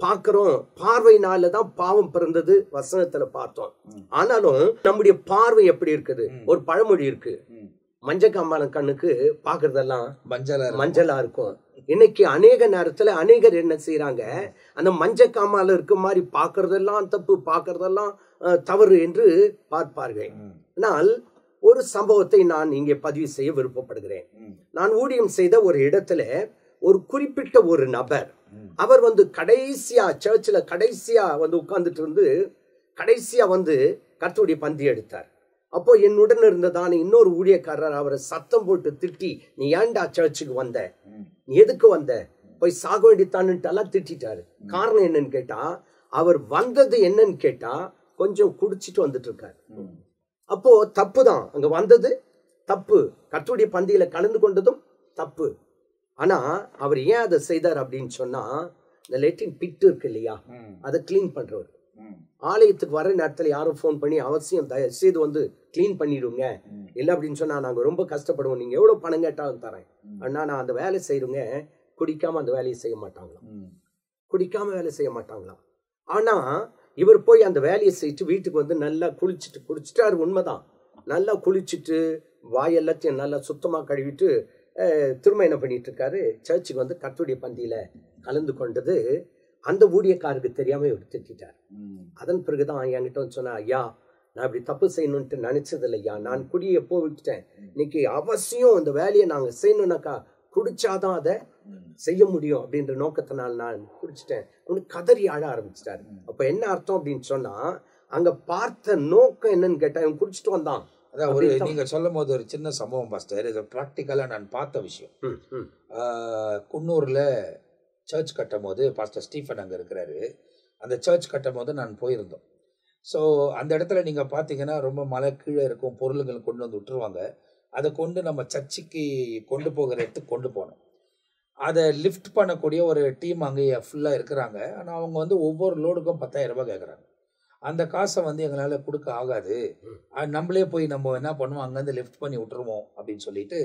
பார்க்கிறோம், பார்வையினாலதான் பாவம் பிறந்தது வசனத்துல பார்த்தோம். ஆனாலும் நம்முடைய பார்வை எப்படி இருக்குது? ஒரு பழமொழி இருக்கு, மஞ்சள் காமாலம் கண்ணுக்கு பாக்குறதெல்லாம் மஞ்சளா இருக்கும். இன்னைக்கு அநேக நேரத்துல அநேகர் என்ன செய்யறாங்க, அந்த மஞ்சள் காமால இருக்க மாதிரி பாக்குறதெல்லாம் தப்பு, பாக்குறதெல்லாம் தவறு என்று பார்ப்பார்கள். ஆனால் ஒரு சம்பவத்தை நான் இங்கே பதிவு செய்ய விருப்பப்படுகிறேன். நான் ஊழியம் செய்த ஒரு இடத்துல ஒரு குறிப்பிட்ட ஒரு நபர், அவர் கடைசியா சர்ச்சில் கடைசியா உட்கார்ந்துட்டு இருந்து கடைசியா கர்த்தருடைய பந்தி எடுத்தார். அப்போ என்னுடன் இருந்ததான இன்னொரு ஊழியக்காரர் அவரை சத்தம் போட்டு திட்டி, நீ ஏன்டா சர்ச்சுக்கு வந்த, நீ எதுக்கு வந்த, போய் சாக வேண்டித்தான்னுட்டெல்லாம் திட்டாரு. காரணம் என்னன்னு கேட்டா, அவர் வந்தது என்னன்னு கேட்டா கொஞ்சம் குடிச்சிட்டு வந்துட்டு இருக்காரு. அப்போ தப்பு தான், அங்க வந்தது தப்பு, கர்த்தருடைய பந்தியில கலந்து கொண்டதும் தப்பு. ஆனா அவர் ஏன் அதை செய்தார் அப்படின்னு சொன்னா, இந்த லெட்டின் பிட்டு இருக்கு இல்லையா, அதை கிளீன் பண்றவர். ஆலயத்துக்கு வர நேரத்துல யாரும் போன் பண்ணி அவசியம் தயவுசெய்து கிளீன் பண்ணிடுங்க, இல்லை அப்படின்னு சொன்னா நாங்க ரொம்ப கஷ்டப்படுவோம், நீங்க எவ்வளவு பணம் கேட்டாலும் தரேன். ஆனா நான் அந்த வேலை செய்யறவங்க குடிக்காம அந்த வேலையை செய்ய மாட்டாங்களாம், குடிக்காம வேலை செய்ய மாட்டாங்களாம். ஆனா இவர் போய் அந்த வேலையை செய்யிட்டு வீட்டுக்கு நல்லா குளிச்சுட்டாரு. உண்மைதான், நல்லா குளிச்சுட்டு வாய் எல்லாத்தையும் நல்லா சுத்தமா கழுவிட்டு திரும்ப என்ன பண்ணிட்டு இருக்காரு, சர்ச்சுக்கு கர்த்தருடைய பந்தியில கலந்து கொண்டது அந்த ஊழியக்காருக்கு தெரியாம இவர் திட்டார். அதன் பிறகுதான் என்கிட்ட சொன்னா, ஐயா நான் இப்படி தப்பு செய்யணும்ட்டு நினைச்சது இல்லையா, நான் குடியை எப்போ விட்டுட்டேன், இன்னைக்கு அவசியம் இந்த வேலையை நாங்க செய்யணும்னாக்கா குடிச்சாதான் அதை செய்ய முடியும் அப்படின்ற நோக்கத்தினால் நான் குடிச்சிட்டேன். உனக்கு கதறி ஆட ஆரம்பிச்சிட்டாரு. அப்ப என்ன அர்த்தம் அப்படின்னு சொன்னா, அங்க பார்த்த நோக்கம் என்னன்னு கேட்டா, இவன் குடிச்சிட்டு வந்தான். அதான் நீங்க சொல்லும் போது ஒரு சின்ன சம்பவம் பாஸ்டர், இது பிராக்டிக்கலா நான் பார்த்த விஷயம். குன்னூர்ல சர்ச் கட்டும் போது பாஸ்டர் ஸ்டீஃபன் அங்க இருக்கிறாரு. அந்த சர்ச் கட்டும் போது நான் போயிருந்தோம். ஸோ அந்த இடத்துல நீங்க பாத்தீங்கன்னா ரொம்ப மலை கீழே இருக்கும், பொருளுங்களை கொண்டு விட்டுருவாங்க. அதை கொண்டு நம்ம சர்ச்சுக்கு கொண்டு போகிற இடத்துக்கு கொண்டு போனோம். அதை லிஃப்ட் பண்ணக்கூடிய ஒரு டீம் அங்கேயே ஃபுல்லாக இருக்கிறாங்க. ஆனால் அவங்க ஒவ்வொரு லோடுக்கும் 10,000 ரூபாய் கேட்குறாங்க. அந்த காசை எங்களால் கொடுக்க ஆகாது, நம்மளே போய் நம்ம என்ன பண்ணுவோம், அங்கேருந்து லிஃப்ட் பண்ணி விட்டுருவோம் அப்படின்னு சொல்லிட்டு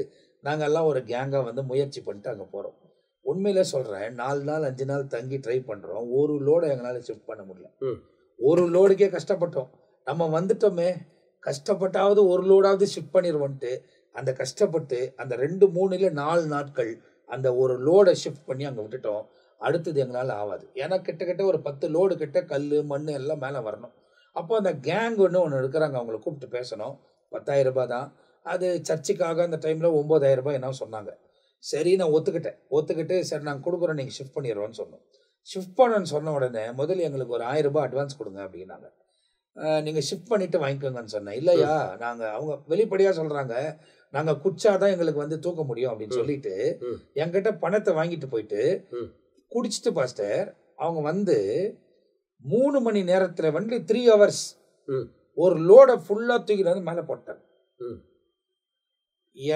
நாங்கள் எல்லாம் ஒரு கேங்காக முயற்சி பண்ணிட்டு அங்கே போகிறோம். உண்மையிலே சொல்கிறேன், 4 நாள் 5 நாள் தங்கி ட்ரை பண்ணுறோம், ஒரு லோடை எங்களால் ஷிஃப்ட் பண்ண முடியல. ஒரு லோடுக்கே கஷ்டப்பட்டோம். நம்ம வந்துட்டோமே, கஷ்டப்பட்டாவது ஒரு லோடாவது ஷிஃப்ட் பண்ணிடுவோன்ட்டு அந்த கஷ்டப்பட்டு அந்த 2-3 இல்லை 4 நாட்கள் அந்த ஒரு லோடை ஷிஃப்ட் பண்ணி அங்கே விட்டுட்டோம். அடுத்தது எங்களால் ஆகாது. ஏன்னா கிட்டத்தட்ட ஒரு 10 லோடு கிட்ட கல் மண் எல்லாம் மேலே வரணும். அப்போ அந்த கேங் ஒன்று இருக்கிறாங்க, அவங்கள கூப்பிட்டு பேசணும். 10,000 ரூபாய் தான் அது. சர்ச்சுக்காக அந்த டைமில் 9,000 ரூபாய் என்ன சொன்னாங்க. சரி நான் ஒத்துக்கிட்டு சரி நாங்கள் கொடுக்குறோம், நீங்கள் ஷிஃப்ட் பண்ணிடுறோன்னு சொன்னோம். ஷிஃப்ட் பண்ணணும்னு சொன்ன உடனே முதல்ல எங்களுக்கு ஒரு 1000 ரூபாய் அட்வான்ஸ் கொடுங்க அப்படின்னாங்க. நீங்கள் ஷிஃப்ட் பண்ணிவிட்டு வாங்கிக்கோங்கன்னு சொன்னேன். இல்லையா, நாங்கள் அவங்க வெளிப்படையாக சொல்கிறாங்க, நாங்கள் குடிச்சாதான் எங்களுக்கு வந்து தூக்க முடியும் அப்படின்னு சொல்லிட்டு என்கிட்ட பணத்தை வாங்கிட்டு போயிட்டு குடிச்சிட்டு பாஸ்டர் அவங்க வந்து 3 மணி நேரத்தில் வந்து 3 hours ஒரு லோடை ஃபுல்லாக தூக்கிட்டு வந்து மேலே போட்டாங்க.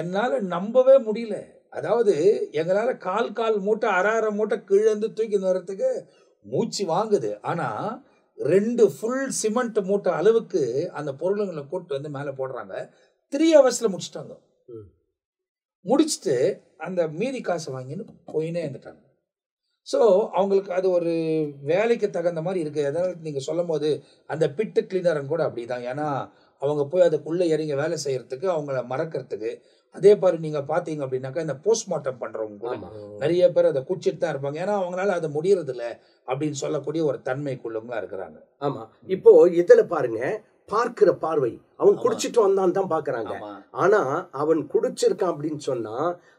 என்னால் நம்பவே முடியல. அதாவது எங்களால் கால் மூட்டை அரை மூட்டை கீழேந்து தூக்கி வர்றதுக்கு மூச்சு வாங்குது. ஆனால் 2 ஃபுல் சிமெண்ட் மூட்டை அளவுக்கு அந்த பொருளுங்களை கூட்டு வந்து மேலே போடுறாங்க. 3 hours முடிச்சிட்டாங்க. முடிச்சுட்டு அந்த மீதி காசை வாங்கின்னு போயினே இருந்துட்டாங்க. ஸோ அவங்களுக்கு அது ஒரு வேலைக்கு தகுந்த மாதிரி இருக்குது. அதாவது நீங்கள் சொல்லும் போது அந்த பிட்டு கிளீனரும் கூட அப்படி தான். ஏன்னா அவங்க போய் அதுக்குள்ளே இறங்கி வேலை செய்கிறதுக்கு அவங்கள மறக்கிறதுக்கு. அதே மாதிரி நீங்கள் பார்த்தீங்க அப்படின்னாக்கா இந்த போஸ்ட்மார்ட்டம் பண்ணுறவங்க கூட நிறைய பேர் அதை குடிச்சிட்டு தான் இருப்பாங்க. ஏன்னா அவங்களால அதை முடியறதில்ல அப்படின்னு சொல்லக்கூடிய ஒரு தன்மைக்குள்ளவங்களா இருக்கிறாங்க. ஆமாம். இப்போ இதில் பாருங்க, பார்க்கிற பார்வை அவன் குடிச்சிட்டு வந்தான் தான் பாக்குறாங்க. ஆனா அவன் குடிச்சிருக்கான் அப்படின்னு சொன்னா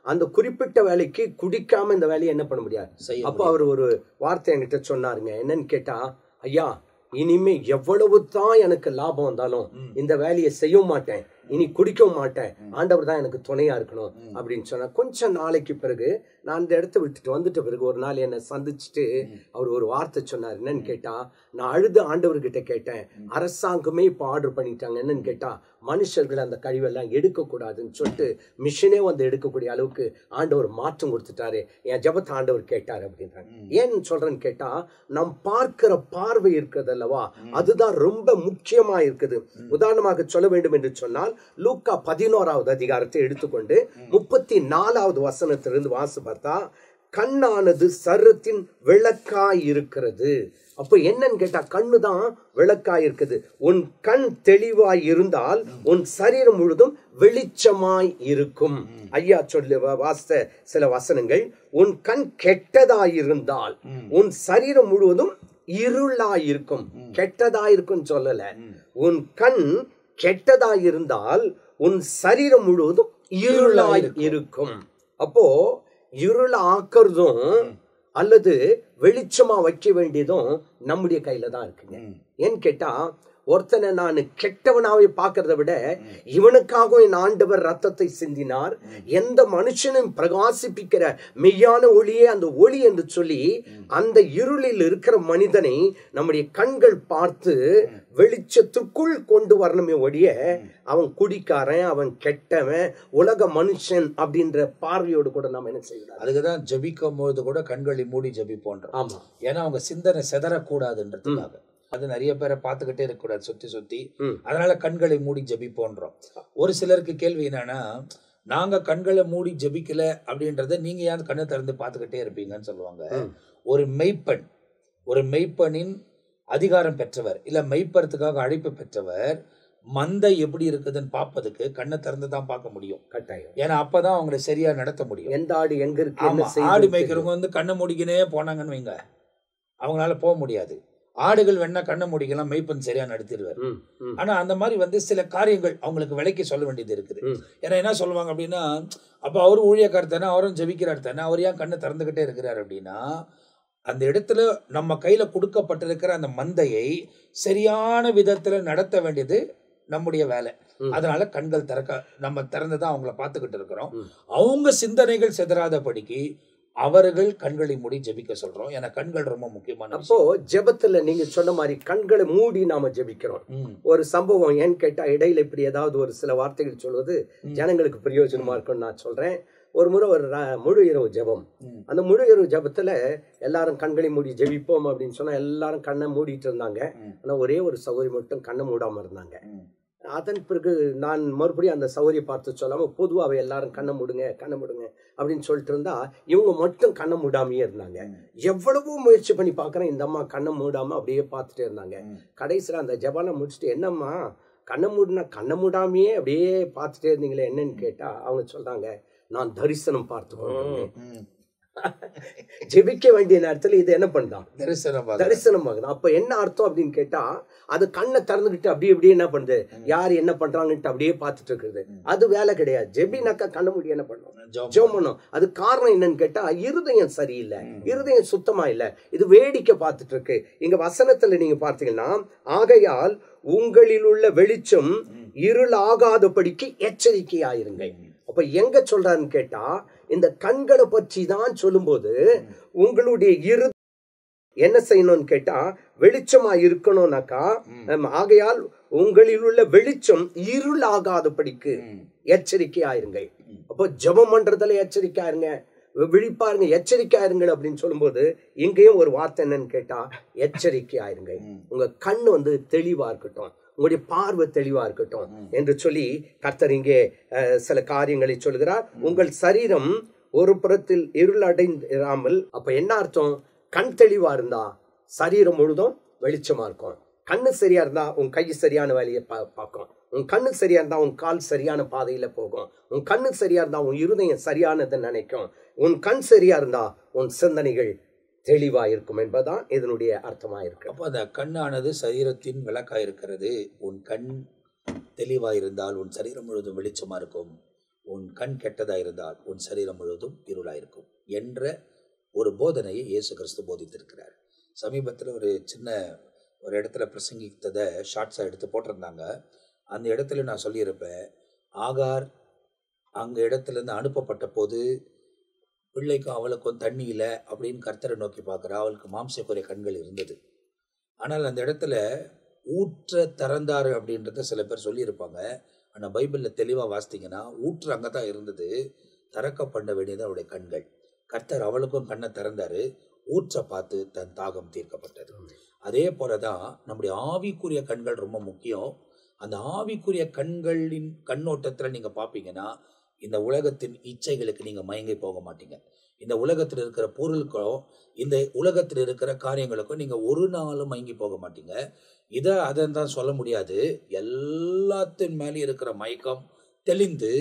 அந்த குறிப்பிட்ட வேலைக்கு குடிக்காம இந்த வேலையை என்ன பண்ண முடியாது. அப்போ அவர் ஒரு வார்த்தை என்கிட்ட சொன்னாருங்க. என்னன்னு கேட்டா, ஐயா இனிமே எவ்வளவு தான் எனக்கு லாபம் வந்தாலும் இந்த வேலையை செய்ய மாட்டேன், இனி குடிக்கவும் மாட்டேன், ஆண்டவர் தான் எனக்கு துணையா இருக்கணும் அப்படின்னு சொன்னா. கொஞ்சம் நாளைக்கு பிறகு நான் அந்த இடத்த விட்டுட்டு வந்துட்ட பிறகு ஒரு நாள் என்னை சந்திச்சுட்டு அவர் ஒரு வார்த்தை சொன்னார். என்னன்னு கேட்டா, நான் அழுது ஆண்டவர்கிட்ட கேட்டேன், அரசாங்கமே இப்போ ஆர்டர் பண்ணிட்டாங்க. என்னன்னு கேட்டா, மனுஷர்கள் அந்த கழிவெல்லாம் எடுக்கக்கூடாதுன்னு சொல்லிட்டு மிஷினே வந்து எடுக்கக்கூடிய அளவுக்கு ஆண்டவர் மாற்றம் கொடுத்துட்டாரு. என் ஜபத்தை ஆண்டவர் கேட்டாரு அப்படின்றாங்க. ஏன்னு சொல்றேன்னு கேட்டா, நாம் பார்க்கிற பார்வை இருக்கிறது அல்லவா, அதுதான் ரொம்ப முக்கியமா இருக்குது. உதாரணமாக சொல்ல வேண்டும் என்று சொன்னால், லூக்கா 11வது அதிகாரத்தை எடுத்துக்கொண்டு 34வது வசனத்திலிருந்து வாசி பார்த்தா, கண்ணானது சரீரத்தின் விளக்காய் இருக்கிறது. அப்ப என்னன்னு கேட்டா, கண்ணு தான் விளக்காய் இருக்குது. உன் கண் தெளிவாய் இருந்தால் உன் சரீரம் முழுதும் வெளிச்சமாய் இருக்கும். ஐயா சொல்லு வாசித்த சில வசனங்கள், உன் கண் கெட்டதாய் இருந்தால் உன் சரீரம் முழுவதும் இருளாய் இருக்கும். கெட்டதாய் இருக்கும் சொல்லல, உன் கண் கெட்டதாய் இருந்தால் உன் சரீரம் முழுவதும் இருளாய் இருக்கும். அப்போ இருள ஆக்குறதும் அல்லது வெளிச்சமா வைக்க வேண்டியதும் நம்முடைய கையில தான் இருக்குங்க. ஏன்னு கேட்டா, ஒருத்தனை நான் கெட்டவனாவே பார்க்கறத விட இவனுக்காகவும் என் ஆண்டவர் ரத்தத்தை சிந்தினார், எந்த மனுஷனும் பிரகாசிப்பிக்கிற மெய்யான ஒளியே அந்த ஒளி என்று சொல்லி அந்த இருளில் இருக்கிற மனிதனை நம்முடைய கண்கள் பார்த்து வெளிச்சத்துக்குள் கொண்டு வரணுமே ஒழிய அவன் குடிக்காரன், அவன் கெட்டவன், உலக மனுஷன் அப்படின்ற பார்வையோடு கூட நம்ம என்ன செய்யலாம். அதுக்குதான் ஜபிக்கும் போது கூட கண்களை மூடி ஜபிப்போன்ற. ஆமா, ஏன்னா அவங்க சிந்தனை செதறக்கூடாதுன்றதுக்காக. அது நிறைய பேரை பார்த்துக்கிட்டே இருக்கக்கூடாது சுத்தி சுத்தி, அதனால கண்களை மூடி ஜபிப்போன்றோம். ஒரு சிலருக்கு கேள்வி என்னன்னா, நாங்க கண்களை மூடி ஜபிக்கல அப்படின்றத நீங்க ஏன் கண்ணை திறந்து பார்த்துக்கிட்டே இருப்பீங்கன்னு சொல்லுவாங்க. ஒரு மெய்ப்பனின் அதிகாரம் பெற்றவர், இல்ல மெய்ப்பறதுக்காக அழைப்பு பெற்றவர், மந்தை எப்படி இருக்குதுன்னு பார்ப்பதுக்கு கண்ணை திறந்து தான் பார்க்க முடியும் கட்டாயம். ஏன்னா அப்பதான் அவங்களை சரியா நடத்த முடியும். எந்த ஆடு எங்க இருக்கு. ஆடு மேய்க்கிறவங்க வந்து கண்ணை மூடிக்கினே போனாங்கன்னு வைங்க, அவங்களால போக முடியாது. ஆடுகள் வேணா கண்ணை மூடிக்கலாம், மெய்ப்பன் சரியா நடத்திடுவார். ஆனா அந்த மாதிரி வந்து சில காரியங்கள் அவங்களுக்கு விலைக்கு சொல்ல வேண்டியது இருக்குது. ஏன்னா என்ன சொல்லுவாங்க அப்படின்னா, அப்ப அவரும் ஊழியக்காரர் தானே, அவரும் ஜெபிக்கிறார் தானே, அவர் ஏன் கண்ணை திறந்துகிட்டே இருக்கிறார் அப்படின்னா, அந்த இடத்துல நம்ம கையில கொடுக்கப்பட்டிருக்கிற அந்த மந்தையை சரியான விதத்துல நடத்த வேண்டியது நம்முடைய வேலை. அதனால கண்கள் நம்ம திறந்துதான் அவங்கள பார்த்துக்கிட்டு இருக்கிறோம். அவங்க சிந்தனைகள் செதறாதபடிக்கு அவர்கள் கண்களை மூடி ஜெபிக்க சொல்றோம். ஏன்னா கண்கள் ரொம்ப முக்கியமான. அப்போ ஜெபத்துல நீங்க சொன்ன மாதிரி கண்களை மூடி நாம ஜெபிக்கிறோம். ஒரு சம்பவம் ஏன்னு கேட்டா, இடையில இப்படி ஏதாவது ஒரு சில வார்த்தைகள் சொல்வது ஜனங்களுக்கு பிரயோஜனமா இருக்கும்னு நான் சொல்றேன். ஒரு முறை ஒரு முழு இரவு ஜெபம், அந்த முழு இரவு ஜெபத்துல எல்லாரும் கண்களை மூடி ஜெபிப்போம் அப்படின்னு சொன்னா எல்லாரும் கண்ணை மூடிட்டு இருந்தாங்க. ஆனா ஒரே ஒரு சகோதரி மட்டும் கண்ணை மூடாம இருந்தாங்க. அதன் பிறகு நான் மறுபடியும் அந்த சௌகரிய பார்த்து சொல்லாம பொதுவாக எல்லாரும் கண்ணை மூடுங்க அப்படின்னு சொல்லிட்டு இருந்தா, இவங்க மட்டும் கண்ணை மூடாமையே இருந்தாங்க. எவ்வளவோ முயற்சி பண்ணி பார்க்குறேன், இந்த அம்மா கண்ணை மூடாம அப்படியே பார்த்துட்டே இருந்தாங்க. கடைசியில் அந்த ஜபாலாம் முடிச்சுட்டு, என்னம்மா கண்ணை மூடினா கண்ணை மூடாமையே அப்படியே பார்த்துட்டே இருந்தீங்களே என்னன்னு கேட்டா, அவங்க சொல்றாங்க, நான் தரிசனம் பார்த்துக்கோங்க. ஜெபிக்க வேண்டிய நேரத்துல இது என்ன பண்ணலாம்? தரிசனமாக தரிசனமாகுது. அப்ப என்ன அர்த்தம் அப்படின்னு கேட்டா, அது கண்ணை திறந்துகிட்டு அப்படியே என்ன பண்ணுது, யாரு என்ன பண்றாங்கன்ட்டு அப்படியே பார்த்துட்டு இருக்குது. அது வேலை கிடையாது. ஜெபினாக்கா கண்ண மூடி என்ன பண்ணும்? ஜெபம் பண்ணும். அது காரணம் என்னன்னு கேட்டா, இருதயம் சரியில்லை, இருதயம் சுத்தமா இல்லை, இது வேடிக்கை பார்த்துட்டு இருக்கு. இங்க வசனத்துல நீங்க பார்த்தீங்கன்னா, ஆகையால் உங்களில் உள்ள வெளிச்சம் இருளாகாதபடிக்கு எச்சரிக்கையாயிருங்க. அப்ப எங்க சொல்றாருன்னு கேட்டா, இந்த கண்களை பற்றி தான் சொல்லும்போது, உங்களுடைய என்ன செய்யணும்னு கேட்டா, வெளிச்சமா இருக்கணும்னாக்கா, ஆகையால் உங்களில் உள்ள வெளிச்சம் இருளாகாதபடிக்கு எச்சரிக்கையாயிருங்க. அப்போ ஜெபம் பண்றதுல எச்சரிக்கையாருங்க, விழிப்பாருங்க, எச்சரிக்கையாருங்கள் அப்படின்னு சொல்லும்போது, இங்கேயும் ஒரு வார்த்தை என்னன்னு கேட்டா, எச்சரிக்கையாயிருங்க. உங்க கண்ணு தெளிவா இருக்கட்டும், உங்களுடைய பார்வை தெளிவா இருக்கட்டும் என்று சொல்லி கர்த்தர் இங்கே சில காரியங்களை சொல்கிறார். உங்கள் சரீரம் ஒரு புறத்தில் இருளடைந்திராமல். அப்ப என்ன அர்த்தம்? கண் தெளிவா இருந்தா சரீரம் முழுதும் வெளிச்சமா இருக்கும். கண்ணு சரியா இருந்தா உன் கை சரியான வேலையை பார்க்கும். உன் கண்ணு சரியா இருந்தா உன் கால் சரியான பாதையில போகும். உன் கண்ணு சரியா இருந்தா உன் இருதயம் சரியானதை நினைக்கும். உன் கண் சரியா இருந்தா உன் சிந்தனைகள் தெளிவா இருக்கும் என்பதுதான் இதனுடைய அர்த்தமா இருக்கு. அப்போ அந்த கண்ணானது சரீரத்தின் விளக்கா இருக்கிறது. உன் கண் தெளிவா இருந்தால் உன் சரீரம் முழுவதும் வெளிச்சமா இருக்கும். உன் கண் கெட்டதா இருந்தால் உன் சரீரம் முழுவதும் இருளா இருக்கும் என்ற ஒரு போதனையை இயேசு கிறிஸ்து போதித்திருக்கிறார். சமீபத்தில் ஒரு இடத்துல பிரசங்கித்ததை ஷார்ட்ஸாக எடுத்து போட்டிருந்தாங்க. அந்த இடத்துல நான் சொல்லியிருப்பேன், ஆகார் அங்கே இடத்துலேருந்து அனுப்பப்பட்ட போது பிள்ளைக்கும் அவளுக்கும் தண்ணி இல்லை அப்படின்னு கர்த்தரை நோக்கி பார்க்குறா. அவளுக்கு மாம்சக்குரிய கண்கள் இருந்தது. ஆனால் அந்த இடத்துல ஊற்ற திறந்தாரு அப்படின்றத சில பேர் சொல்லியிருப்பாங்க. ஆனால் பைபிளில் தெளிவாக வாசித்தீங்கன்னா ஊற்று அங்கே தான் இருந்தது, திறக்க பண்ண வேண்டியது அவருடைய கண்கள். கர்த்தர் அவளுக்கும் கண்ணை திறந்தாரு, ஊற்ற பார்த்து தன் தாகம் தீர்க்கப்பட்டது. அதே போலதான் நம்முடைய ஆவிக்குரிய கண்கள் ரொம்ப முக்கியம். அந்த ஆவிக்குரிய கண்களின் கண்ணோட்டத்தில் நீங்க பார்ப்பீங்கன்னா, இந்த உலகத்தின் இச்சைகளுக்கு நீங்க மயங்கி போக மாட்டீங்க. இந்த உலகத்தில் இருக்கிற பொருட்களும் இந்த உலகத்தில் இருக்கிற காரியங்களுக்கும் நீங்க ஒரு நாளும் மயங்கி போக மாட்டீங்க. அதை தான் சொல்ல முடியாது. எல்லாத்தின் மேலே இருக்கிற மயக்கம் தெளிந்து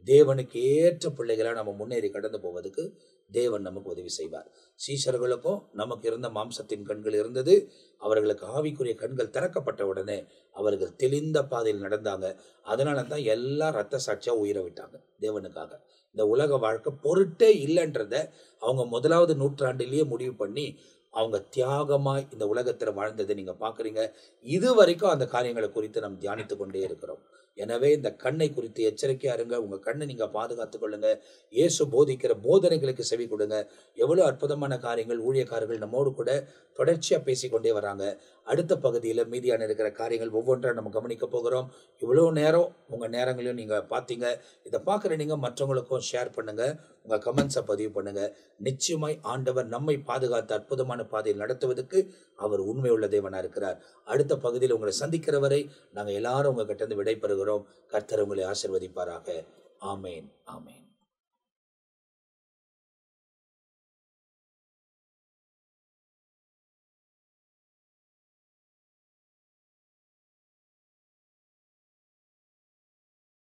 தேவனுக்கு ஏற்ற பிள்ளைகளை நம்ம முன்னேறி கடந்து போவதுக்கு தேவன் நமக்கு உதவி செய்வார். சீஷர்களுக்கும் நமக்கு இருந்த மாம்சத்தின் கண்கள் இருந்தது. அவர்களுக்கு ஆவிக்குரிய கண்கள் திறக்கப்பட்ட உடனே அவர்கள் தெளிந்த பாதையில் நடந்தாங்க. அதனால தான் எல்லா ரத்த சாட்சியா உயிரை விட்டாங்க தேவனுக்காக. இந்த உலக வாழ்க்கை பொருட்டே இல்லைன்றத அவங்க 1வது நூற்றாண்டிலேயே முடிவு பண்ணி அவங்க தியாகமாய் இந்த உலகத்தில் வாழ்ந்ததை நீங்க பாக்குறீங்க. இது வரைக்கும் அந்த காரியங்களை குறித்து நாம் தியானித்து கொண்டே இருக்கிறோம். எனவே இந்த கண்ணை குறித்து எச்சரிக்கையா இருங்க. உங்க கண்ணை நீங்க பாதுகாத்துக் கொள்ளுங்க. இயேசு போதிக்கிற போதனைகளுக்கு செவி கொடுங்க. எவ்வளவு அற்புதமான காரியங்கள் ஊழியக்காரர்கள் நம்மோடு கூட தொடர்ச்சியா பேசிக்கொண்டே வராங்க. அடுத்த பகுதியில் மீதியான இருக்கிற காரியங்கள் ஒவ்வொன்றா நம்ம கவனிக்க போகிறோம். இவ்வளோ நேரம் உங்க நேரங்களையும் நீங்க பார்த்தீங்க. இதை பார்க்குற நீங்க மற்றவங்களுக்கும் ஷேர் பண்ணுங்க, உங்க கமெண்ட்ஸை பதிவு பண்ணுங்க. நிச்சயமாய் ஆண்டவர் நம்மை பாதுகாத்து அற்புதமான பாதையில் நடத்துவதற்கு அவர் உண்மை உள்ள தேவனா இருக்கிறார். அடுத்த பகுதியில் உங்களை சந்திக்கிற வரை நாங்கள் எல்லாரும் உங்ககிட்ட இருந்து விடைபெறுகிறோம். கர்த்தர் உங்களை ஆசீர்வதிப்பாராக. ஆமேன், ஆமேன்.